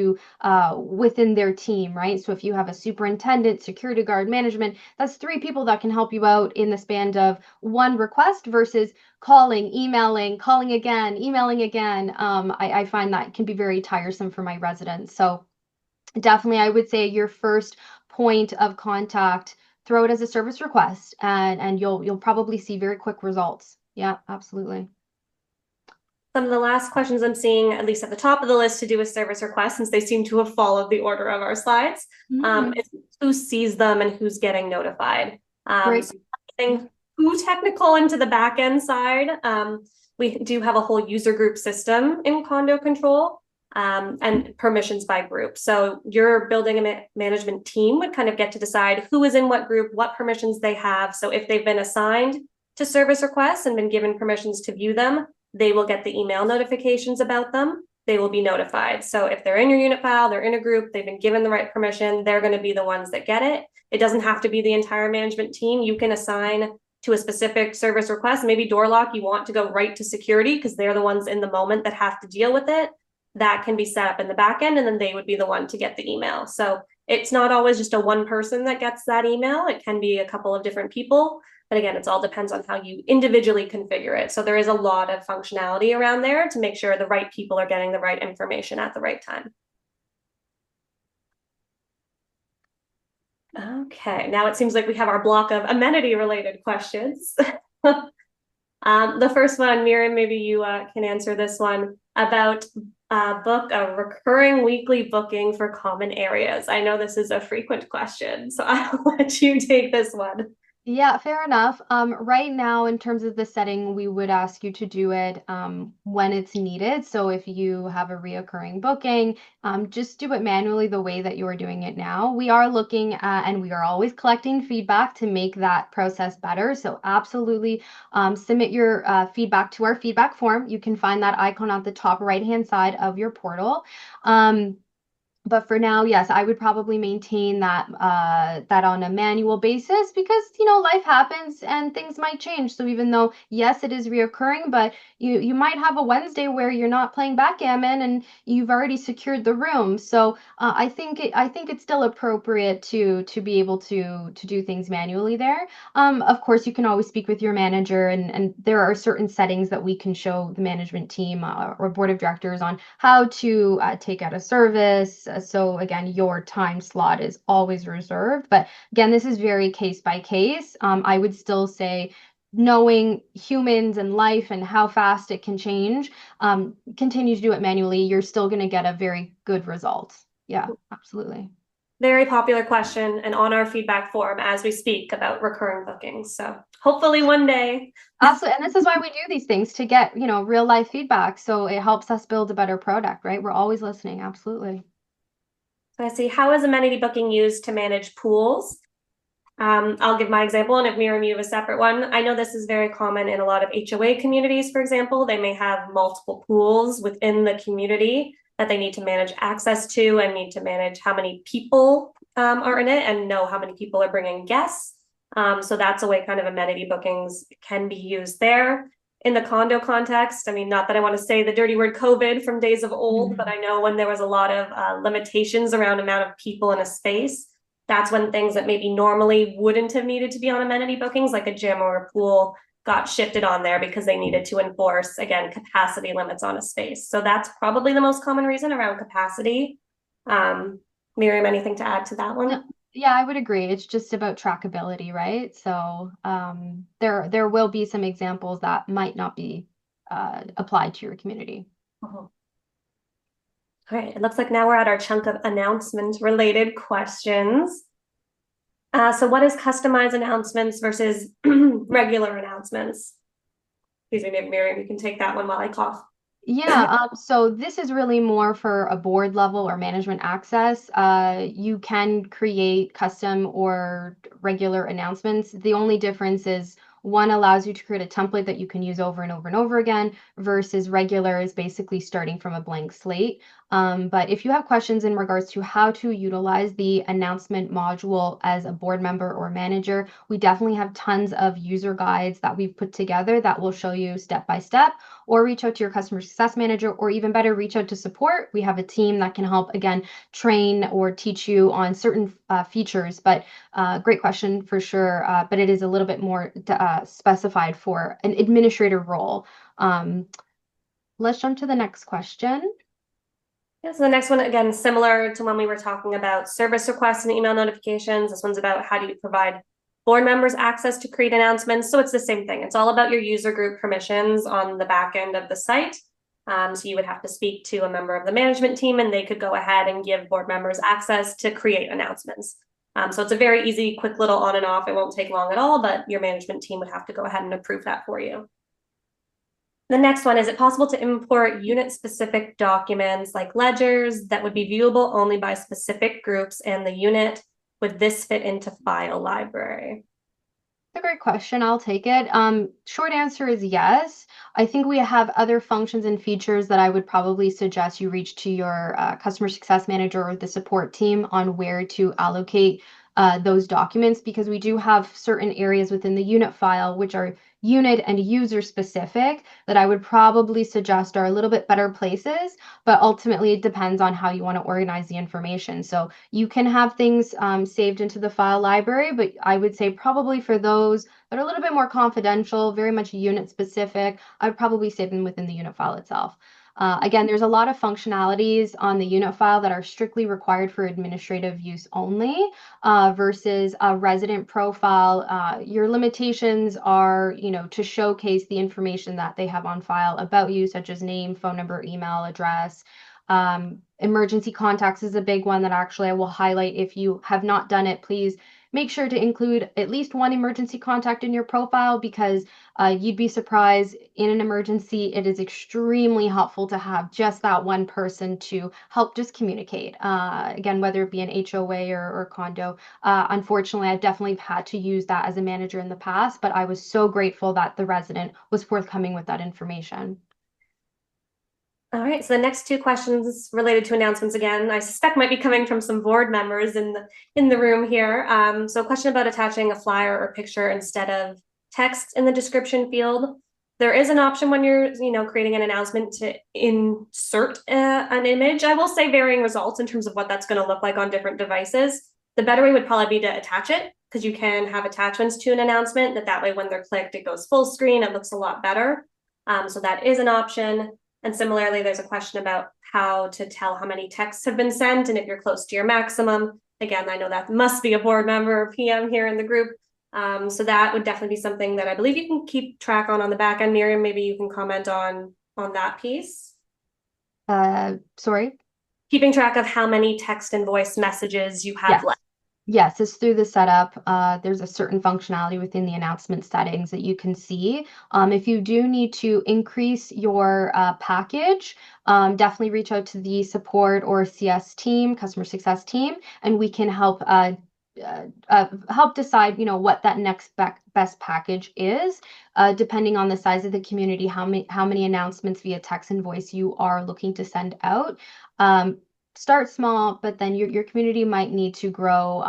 within their team, right? So if you have a superintendent, security guard, management, that's three people that can help you out in the span of one request versus calling, emailing, calling again, emailing again. I find that can be very tiresome for my residents. So definitely, I would say your first point of contact, throw it as a service request, and you'll probably see very quick results. Yeah, absolutely. Some of the last questions I'm seeing, at least at the top of the list, to do with service requests, since they seem to have followed the order of our slides, Mhm. is who sees them and who's getting notified. Great. So nothing too technical into the back end side. We do have a whole user group system in condo control, and permissions by group. So your building and management team would kind of get to decide who is in what group, what permissions they have. So if they've been assigned to service requests and been given permissions to view them, they will get the email notifications about them. They will be notified. So if they're in your unit file, they're in a group, they've been given the right permission, they're going to be the ones that get it. It doesn't have to be the entire management team. You can assign to a specific service request. Maybe door lock, you want to go right to security because they're the ones in the moment that have to deal with it. That can be set up in the back end, and then they would be the one to get the email. So it's not always just a one person that gets that email. It can be a couple of different people. But again, it all depends on how you individually configure it. So there is a lot of functionality around there to make sure the right people are getting the right information at the right time. Okay, now it seems like we have our block of amenity related questions. The first one, Miriam, maybe you can answer this one about book a recurring weekly booking for common areas. I know this is a frequent question, so I'll let you take this one. Yeah, fair enough. Right now, in terms of the setting, we would ask you to do it when it's needed. So if you have a reoccurring booking, just do it manually the way that you are doing it now. We are looking at, and we are always collecting feedback to make that process better. So absolutely submit your feedback to our feedback form. You can find that icon at the top right-hand side of your portal. Um, But for now, yes, I would probably maintain that on a manual basis because life happens and things might change. So even though yes, it is reoccurring, but you might have a Wednesday where you're not playing backgammon and you've already secured the room. So I think it's still appropriate to be able to do things manually there. Of course, you can always speak with your manager, and there are certain settings that we can show the management team or board of directors on how to take out a service. So again, your time slot is always reserved. But again, this is very case by case. I would still say knowing humans and life and how fast it can change, continue to do it manually. You're still going to get a very good result. Yeah, absolutely. Very popular question and on our feedback form as we speak about recurring bookings. So hopefully one day. Absolutely. And this is why we do these things to get, real life feedback. So it helps us build a better product, right? We're always listening. Absolutely. So I see, how is amenity booking used to manage pools? I'll give my example, and if Miriam, you have a separate one. I know this is very common in a lot of HOA communities, for example. They may have multiple pools within the community that they need to manage access to and need to manage how many people are in it and know how many people are bringing guests. So that's a way kind of amenity bookings can be used there. In the condo context, I mean, not that I want to say the dirty word COVID from days of old, but I know when there was a lot of limitations around amount of people in a space, that's when things that maybe normally wouldn't have needed to be on amenity bookings, like a gym or a pool, got shifted on there because they needed to enforce, again, capacity limits on a space. So that's probably the most common reason around capacity. Miriam, anything to add to that No, one? yeah, I would agree. It's just about trackability, right? So there will be some examples that might not be applied to your community. Uh-huh. All right, it looks like now we're at our chunk of announcement related questions. So what is customized announcements versus regular announcements? Excuse me, maybe Miriam, you can take that one while I cough. Yeah, so this is really more for a board level or management access. You can create custom or regular announcements. The only difference is one allows you to create a template that you can use over and over and over again, versus regular is basically starting from a blank slate. But if you have questions in regards to how to utilize the announcement module as a board member or manager, we definitely have tons of user guides that we've put together that will show you step by step, or reach out to your customer success manager, or even better, reach out to support. We have a team that can help, again, train or teach you on certain features. But great question for sure. But it is a little bit more specified for an administrator role. Let's jump to the next question. Yeah, so the next one, again, similar to when we were talking about service requests and email notifications. This one's about how do you provide board members access to create announcements. So it's the same thing. It's all about your user group permissions on the back end of the site. So you would have to speak to a member of the management team and they could go ahead and give board members access to create announcements. So it's a very easy, quick little on and off. It won't take long at all, but your management team would have to go ahead and approve that for you. The next one, is it possible to import unit-specific documents like ledgers that would be viewable only by specific groups and the unit? Would this fit into file library? A great question. I'll take it. Short answer is yes. I think we have other functions and features that I would probably suggest you reach to your customer success manager or the support team on where to allocate those documents, because we do have certain areas within the unit file which are unit and user specific that I would probably suggest are a little bit better places, but ultimately it depends on how you want to organize the information. So you can have things saved into the file library, but I would say probably for those that are a little bit more confidential, very much unit specific, I would probably save them within the unit file itself. Again, there's a lot of functionalities on the unit file that are strictly required for administrative use only, versus a resident profile. Your limitations are, to showcase the information that they have on file about you, such as name, phone number, email address. Emergency contacts is a big one that actually I will highlight. If you have not done it, please make sure to include at least one emergency contact in your profile, because you'd be surprised, in an emergency, it is extremely helpful to have just that one person to help just communicate. Again, whether it be an HOA or condo. Unfortunately, I've definitely had to use that as a manager in the past, but I was so grateful that the resident was forthcoming with that information. All right, so the next two questions related to announcements again, I suspect might be coming from some board members in the room here. So a question about attaching a flyer or picture instead of text in the description field. There is an option when you're, creating an announcement to insert an image. I will say varying results in terms of what that's going to look like on different devices. The better way would probably be to attach it, because you can have attachments to an announcement that way when they're clicked, it goes full screen. It looks a lot better. So that is an option. And similarly, there's a question about how to tell how many texts have been sent and if you're close to your maximum. Again, I know that must be a board member or PM here in the group. So that would definitely be something that I believe you can keep track on the back end. Miriam, maybe you can comment on that piece. Sorry? Keeping track of how many text and voice messages you have Yes. left. Yes, it's through the setup. There's a certain functionality within the announcement settings that you can see. If you do need to increase your package, definitely reach out to the support or CS team, customer success team, and we can help help decide, what that next best package is, depending on the size of the community, how many announcements via text and voice you are looking to send out. Start small, but then your community might need to grow,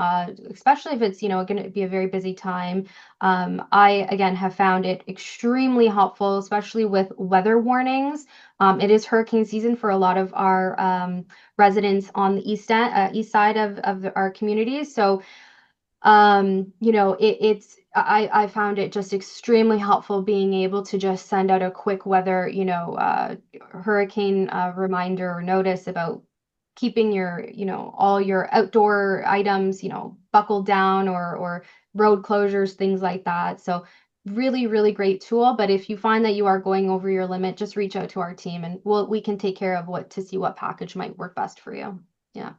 especially if it's, going to be a very busy time. I, again, have found it extremely helpful, especially with weather warnings. It is hurricane season for a lot of our residents on the east side of our communities. So, I found it just extremely helpful being able to just send out a quick weather, hurricane reminder or notice about keeping your, all your outdoor items, buckled down, or road closures, things like that. So really, really great tool. But if you find that you are going over your limit, just reach out to our team and we can take care of to see what package might work best for you. Yeah.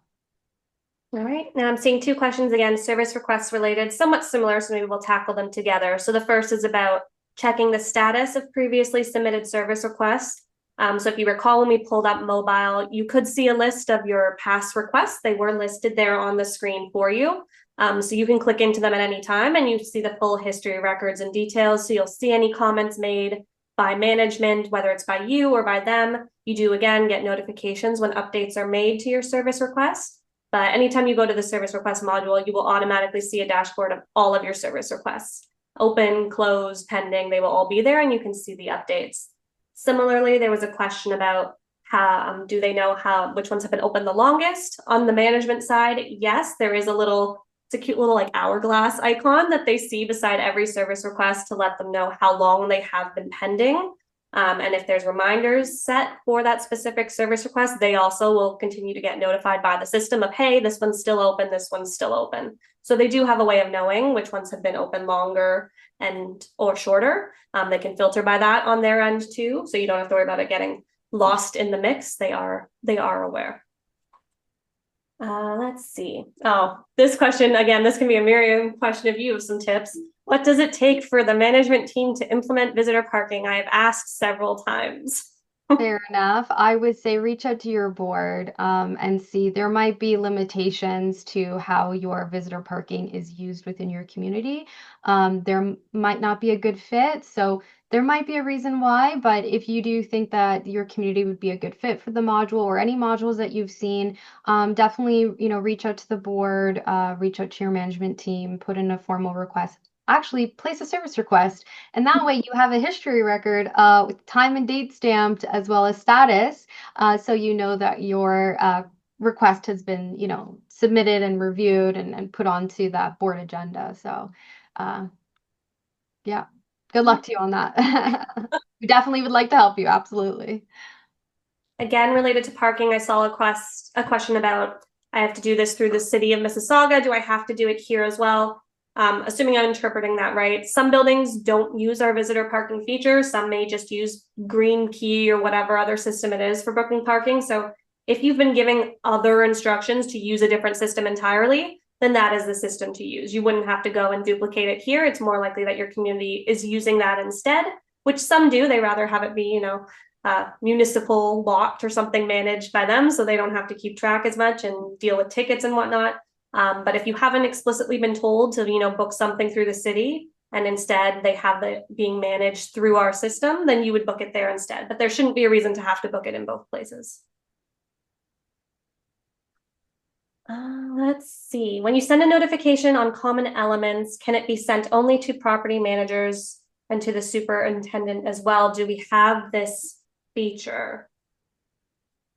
All right, now I'm seeing two questions again, service requests related, somewhat similar, so maybe we'll tackle them together. So the first is about checking the status of previously submitted service requests. So if you recall, when we pulled up mobile, you could see a list of your past requests. They were listed there on the screen for you. So you can click into them at any time and you see the full history, records, and details. So you'll see any comments made by management, whether it's by you or by them. You do, again, get notifications when updates are made to your service request. But anytime you go to the service request module, you will automatically see a dashboard of all of your service requests. Open, close, pending, they will all be there and you can see the updates. Similarly, there was a question about how do they know which ones have been open the longest? On the management side, yes, there is it's a cute little like hourglass icon that they see beside every service request to let them know how long they have been pending. And if there's reminders set for that specific service request, they also will continue to get notified by the system of, hey, this one's still open, this one's still open. So they do have a way of knowing which ones have been open longer or shorter. They can filter by that on their end too. So you don't have to worry about it getting lost in the mix. They are aware. Let's see. Oh, this question, again, this can be a Miriam question if you have some tips. What does it take for the management team to implement visitor parking? I have asked several times. Fair enough. I would say reach out to your board and see. There might be limitations to how your visitor parking is used within your community. There might not be a good fit. So there might be a reason why, but if you do think that your community would be a good fit for the module or any modules that you've seen, definitely, reach out to the board, reach out to your management team, put in a formal request. Actually place a service request, and that way you have a history record with time and date stamped as well as status, so you know that your request has been submitted and reviewed and put onto that board agenda. So yeah, good luck to you on that. We definitely would like to help you. Absolutely. Again, related to parking, I saw a question about, I have to do this through the city of Mississauga. Do I have to do it here as well? Assuming I'm interpreting that right, some buildings don't use our visitor parking feature. Some may just use Green Key or whatever other system it is for booking parking. So if you've been giving other instructions to use a different system entirely, then that is the system to use. You wouldn't have to go and duplicate it here. It's more likely that your community is using that instead, which some do. They rather have it be, municipal locked or something managed by them, so they don't have to keep track as much and deal with tickets and whatnot. But if you haven't explicitly been told to, book something through the city, and instead they have it being managed through our system, then you would book it there instead. But there shouldn't be a reason to have to book it in both places. Let's see. When you send a notification on common elements, can it be sent only to property managers and to the superintendent as well? Do we have this feature?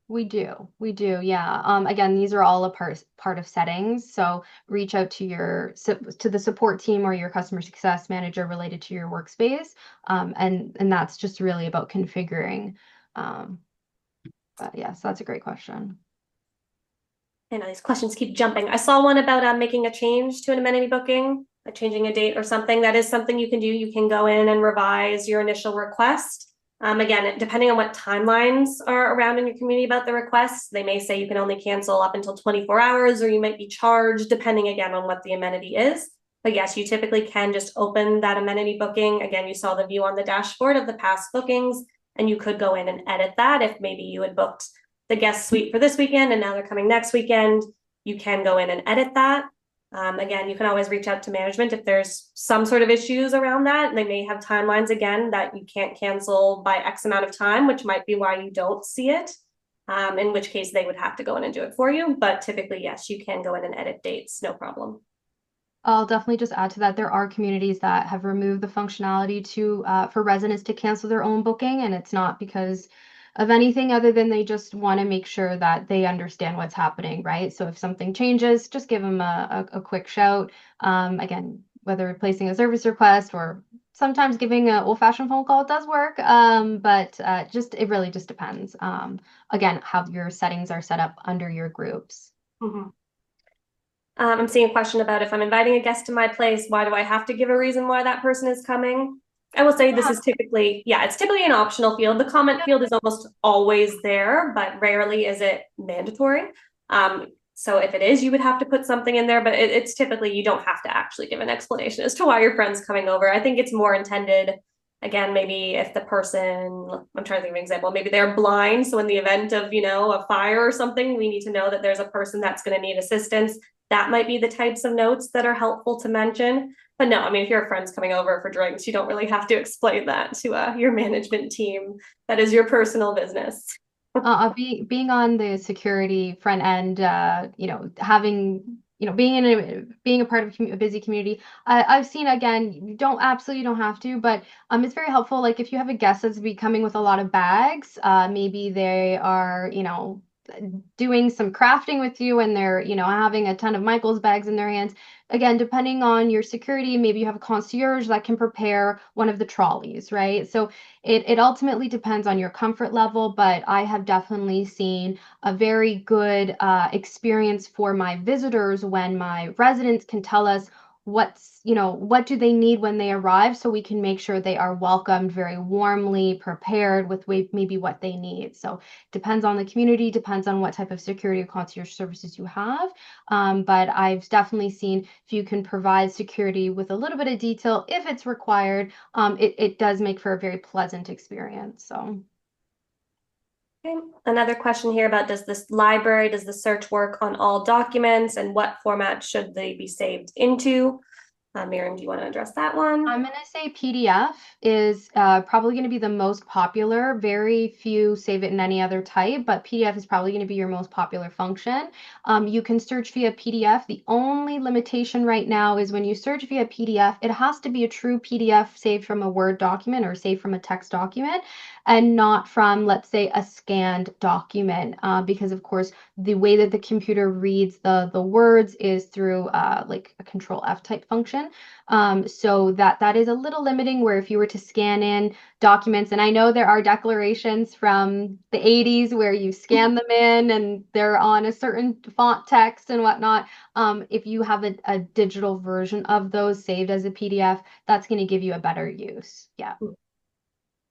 We do, yeah. Again, these are all a part of settings. So reach out to to the support team or your customer success manager related to your workspace. And that's just really about configuring. Um, but yes, that's a great question. I know these questions keep jumping. I saw one about making a change to an amenity booking, like changing a date or something. That is something you can do. You can go in and revise your initial request. Again, depending on what timelines are around in your community about the requests, they may say you can only cancel up until 24 hours, or you might be charged, depending again on what the amenity is. But yes, you typically can just open that amenity booking. Again, you saw the view on the dashboard of the past bookings, and you could go in and edit that if maybe you had booked the guest suite for this weekend and now they're coming next weekend. You can go in and edit that. Again, you can always reach out to management if there's some sort of issues around that. They may have timelines again that you can't cancel by X amount of time, which might be why you don't see it. In which case they would have to go in and do it for you. But typically, yes, you can go in and edit dates, no problem. I'll definitely just add to that. There are communities that have removed the functionality to for residents to cancel their own booking, and it's not because of anything other than they just want to make sure that they understand what's happening, right? So if something changes, just give them a quick shout. Again, whether placing a service request or sometimes giving an old-fashioned phone call does work, but just it really just depends. Again, how your settings are set up under your groups. Mm-hmm. I'm seeing a question about if I'm inviting a guest to my place, why do I have to give a reason why that person is coming? I will say this is typically, yeah, it's typically an optional field. The comment field is almost always there, but rarely is it mandatory. So if it is, you would have to put something in there, but it's typically you don't have to actually give an explanation as to why your friend's coming over. I think it's more intended, again, maybe if the person, I'm trying to think of an example, maybe they're blind. So in the event of, a fire or something, we need to know that there's a person that's going to need assistance. That might be the types of notes that are helpful to mention. But no, I mean, if your friend's coming over for drinks, you don't really have to explain that to your management team. That is your personal business. Being on the security front end, having, being a part of a busy community, I've seen, again, you don't have to, but it's very helpful. Like if you have a guest that's be coming with a lot of bags, maybe they are, doing some crafting with you and they're, having a ton of Michael's bags in their hands. Again, depending on your security, maybe you have a concierge that can prepare one of the trolleys, right? So it ultimately depends on your comfort level, but I have definitely seen a very good experience for my visitors when my residents can tell us what do they need when they arrive, so we can make sure they are welcomed very warmly, prepared with maybe what they need. So depends on the community, depends on what type of security or concierge services you have. But I've definitely seen if you can provide security with a little bit of detail, if it's required, it does make for a very pleasant experience. So. Okay. Another question here about does the search work on all documents and what format should they be saved into? Miriam, do you want to address that one? I'm going to say PDF is probably going to be the most popular. Very few save it in any other type, but PDF is probably going to be your most popular function. You can search via PDF. The only limitation right now is when you search via PDF, it has to be a true PDF saved from a Word document or saved from a text document and not from, let's say, a scanned document, because of course, the way that the computer reads the words is through like a Control F type function. So that is a little limiting where if you were to scan in documents, and I know there are declarations from the 80s where you scan them in and they're on a certain font text and whatnot. If you have a digital version of those saved as a PDF, that's going to give you a better use. Yeah.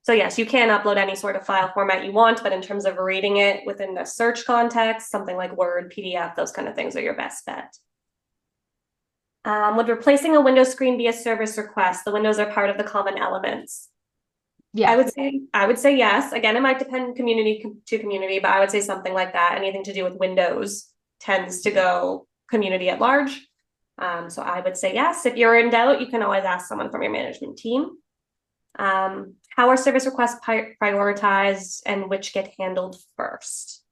So yes, you can upload any sort of file format you want, but in terms of reading it within the search context, something like Word, PDF, those kind of things are your best bet. Would replacing a window screen be a service request? The windows are part of the common elements. Yes. I would say yes. Again, it might depend community to community, but I would say something like that. Anything to do with windows tends to go community at large. So I would say yes. If you're in doubt, you can always ask someone from your management team. How are service requests prioritized and which get handled first?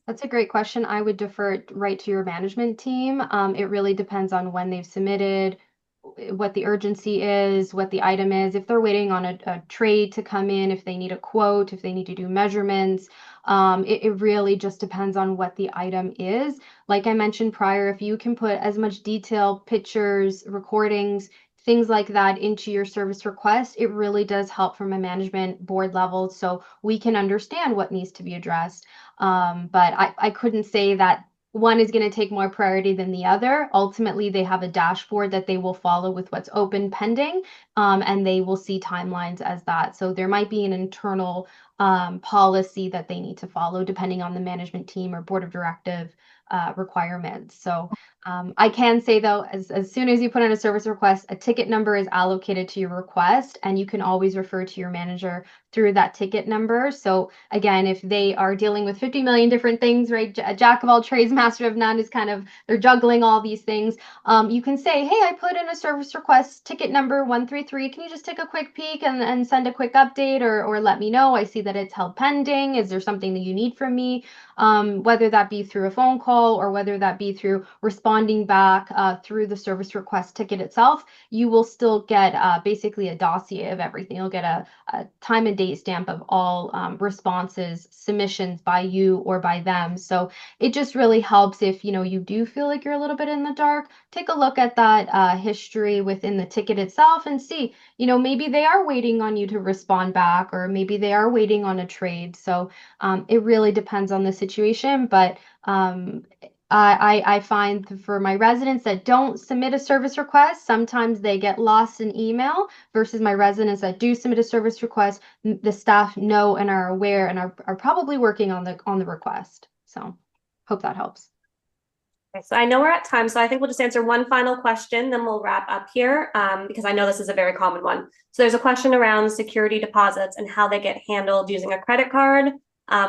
That's a great question. I would defer it right to your management team. It really depends on when they've submitted, what the urgency is, what the item is. If they're waiting on a trade to come in, if they need a quote, if they need to do measurements, it really just depends on what the item is. Like I mentioned prior, if you can put as much detail, pictures, recordings, things like that into your service request, it really does help from a management board level so we can understand what needs to be addressed. But I couldn't say that one is going to take more priority than the other. Ultimately, they have a dashboard that they will follow with what's open pending, and they will see timelines as that. So there might be an internal policy that they need to follow depending on the management team or board of directive requirements. So I can say though, as soon as you put in a service request, a ticket number is allocated to your request, and you can always refer to your manager through that ticket number. So again, if they are dealing with 50 million different things, right? A jack of all trades, master of none is kind of, they're juggling all these things. You can say, hey, I put in a service request, ticket number 133. Can you just take a quick peek and send a quick update or let me know? I see that it's held pending. Is there something that you need from me? Whether that be through a phone call or whether that be through responding back through the service request ticket itself, you will still get basically a dossier of everything. You'll get a time and date stamp of all responses, submissions by you or by them. So it just really helps if you do feel like you're a little bit in the dark. Take a look at that history within the ticket itself and see, maybe they are waiting on you to respond back, or maybe they are waiting on a trade. So it really depends on the situation, but I find for my residents that don't submit a service request, sometimes they get lost in email versus my residents that do submit a service request, the staff know and are aware and are probably working on the request. So hope that helps. Okay, so I know we're at time, so I think we'll just answer one final question, then we'll wrap up here because I know this is a very common one. So there's a question around security deposits and how they get handled using a credit card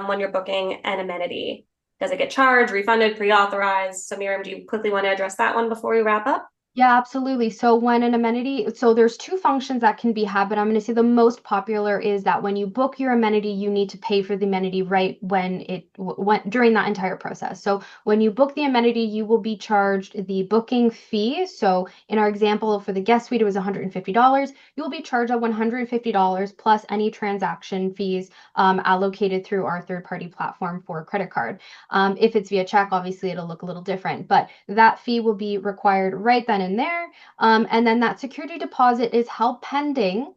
when you're booking an amenity. Does it get charged, refunded, pre-authorized? So Miriam, do you quickly want to address that one before we wrap up? Yeah, absolutely. So when an amenity, so there's two functions that can be had, but I'm going to say the most popular is that when you book your amenity, you need to pay for the amenity right when it went during that entire process. So when you book the amenity, you will be charged the booking fee. So in our example for the guest suite, it was $150. You will be charged at $150 plus any transaction fees allocated through our third-party platform for a credit card. If it's via check, obviously it'll look a little different, but that fee will be required right then and there. And then that security deposit is held pending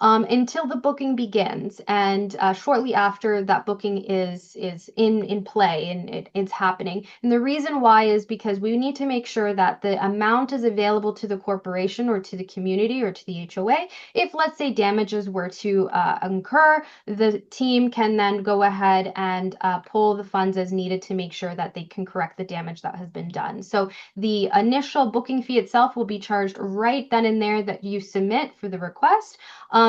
until the booking begins, and shortly after that booking is in play and it's happening. And the reason why is because we need to make sure that the amount is available to the corporation or to the community or to the HOA. If, let's say, damages were to incur, the team can then go ahead and pull the funds as needed to make sure that they can correct the damage that has been done. So the initial booking fee itself will be charged right then and there that you submit for the request.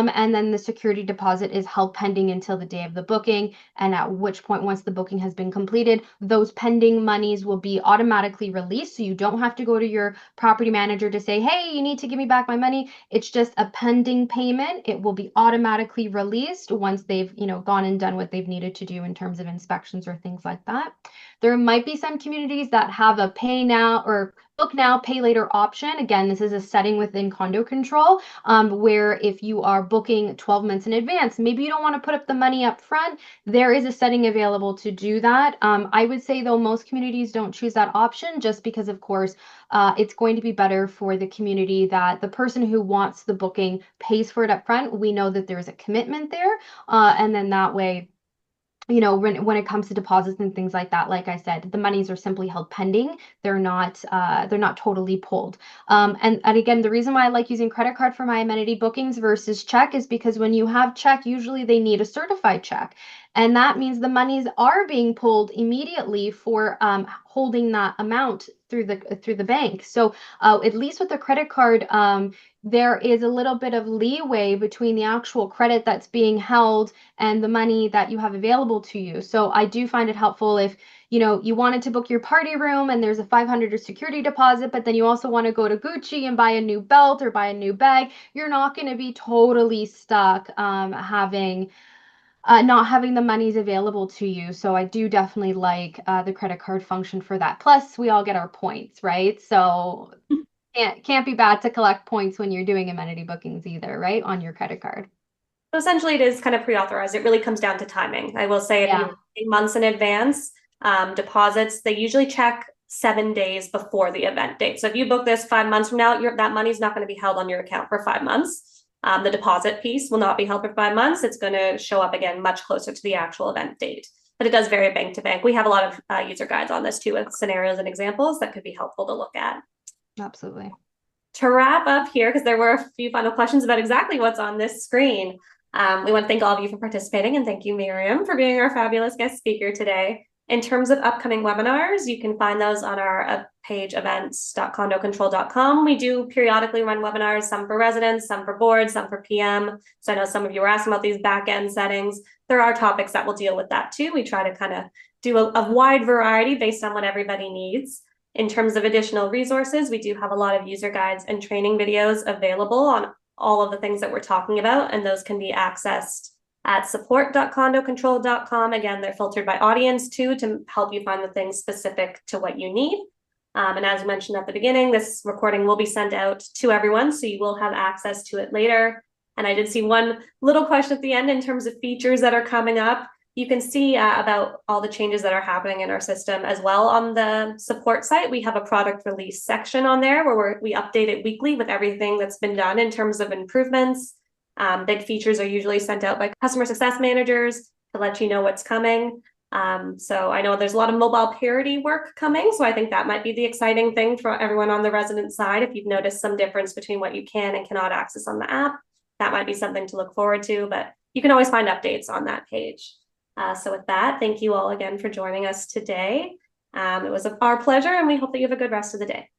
And then the security deposit is held pending until the day of the booking. And at which point, once the booking has been completed, those pending monies will be automatically released. So you don't have to go to your property manager to say, hey, you need to give me back my money. It's just a pending payment. It will be automatically released once they've, gone and done what they've needed to do in terms of inspections or things like that. There might be some communities that have a pay now or book now, pay later option. Again, this is a setting within condo control where if you are booking 12 months in advance, maybe you don't want to put up the money up front. There is a setting available to do that. I would say, though, most communities don't choose that option just because, of course, it's going to be better for the community that the person who wants the booking pays for it up front. We know that there's a commitment there. And then that way, when it comes to deposits and things like that, like I said, the monies are simply held pending. They're not totally pulled. And again, the reason why I like using credit card for my amenity bookings versus check is because when you have check, usually they need a certified check. And that means the monies are being pulled immediately for holding that amount through the bank. So at least with the credit card, there is a little bit of leeway between the actual credit that's being held and the money that you have available to you. So I do find it helpful if, you know, you wanted to book your party room and there's a $500 security deposit, but then you also want to go to Gucci and buy a new belt or buy a new bag. You're not going to be totally stuck having not having the monies available to you. So I do definitely like the credit card function for that. Plus, we all get our points, right? So can't be bad to collect points when you're doing amenity bookings either, right? On your credit card. So essentially, it is kind of pre-authorized. It really comes down to timing. I will say, if Yeah. you're paying months in advance, deposits, they usually check 7 days before the event date. So if you book this 5 months from now, that money's not going to be held on your account for 5 months. The deposit piece will not be held for 5 months. It's going to show up again much closer to the actual event date. But it does vary bank to bank. We have a lot of user guides on this too, with scenarios and examples that could be helpful to look at. Absolutely. To wrap up here, because there were a few final questions about exactly what's on this screen. We want to thank all of you for participating, and thank you, Miriam, for being our fabulous guest speaker today. In terms of upcoming webinars, you can find those on our page, events.condocontrol.com. We do periodically run webinars, some for residents, some for boards, some for PM. So I know some of you were asking about these back-end settings. There are topics that will deal with that too. We try to kind of do a wide variety based on what everybody needs. In terms of additional resources, we do have a lot of user guides and training videos available on all of the things that we're talking about, and those can be accessed at support.condocontrol.com. Again, they're filtered by audience too, to help you find the things specific to what you need. And as mentioned at the beginning, this recording will be sent out to everyone, so you will have access to it later. And I did see one little question at the end in terms of features that are coming up. You can see about all the changes that are happening in our system as well on the support site. We have a product release section on there where we update it weekly with everything that's been done in terms of improvements. Big features are usually sent out by customer success managers to let you know what's coming. So I know there's a lot of mobile parity work coming, so I think that might be the exciting thing for everyone on the resident side. If you've noticed some difference between what you can and cannot access on the app, that might be something to look forward to, but you can always find updates on that page. So with that, thank you all again for joining us today. It was our pleasure, and we hope that you have a good rest of the day.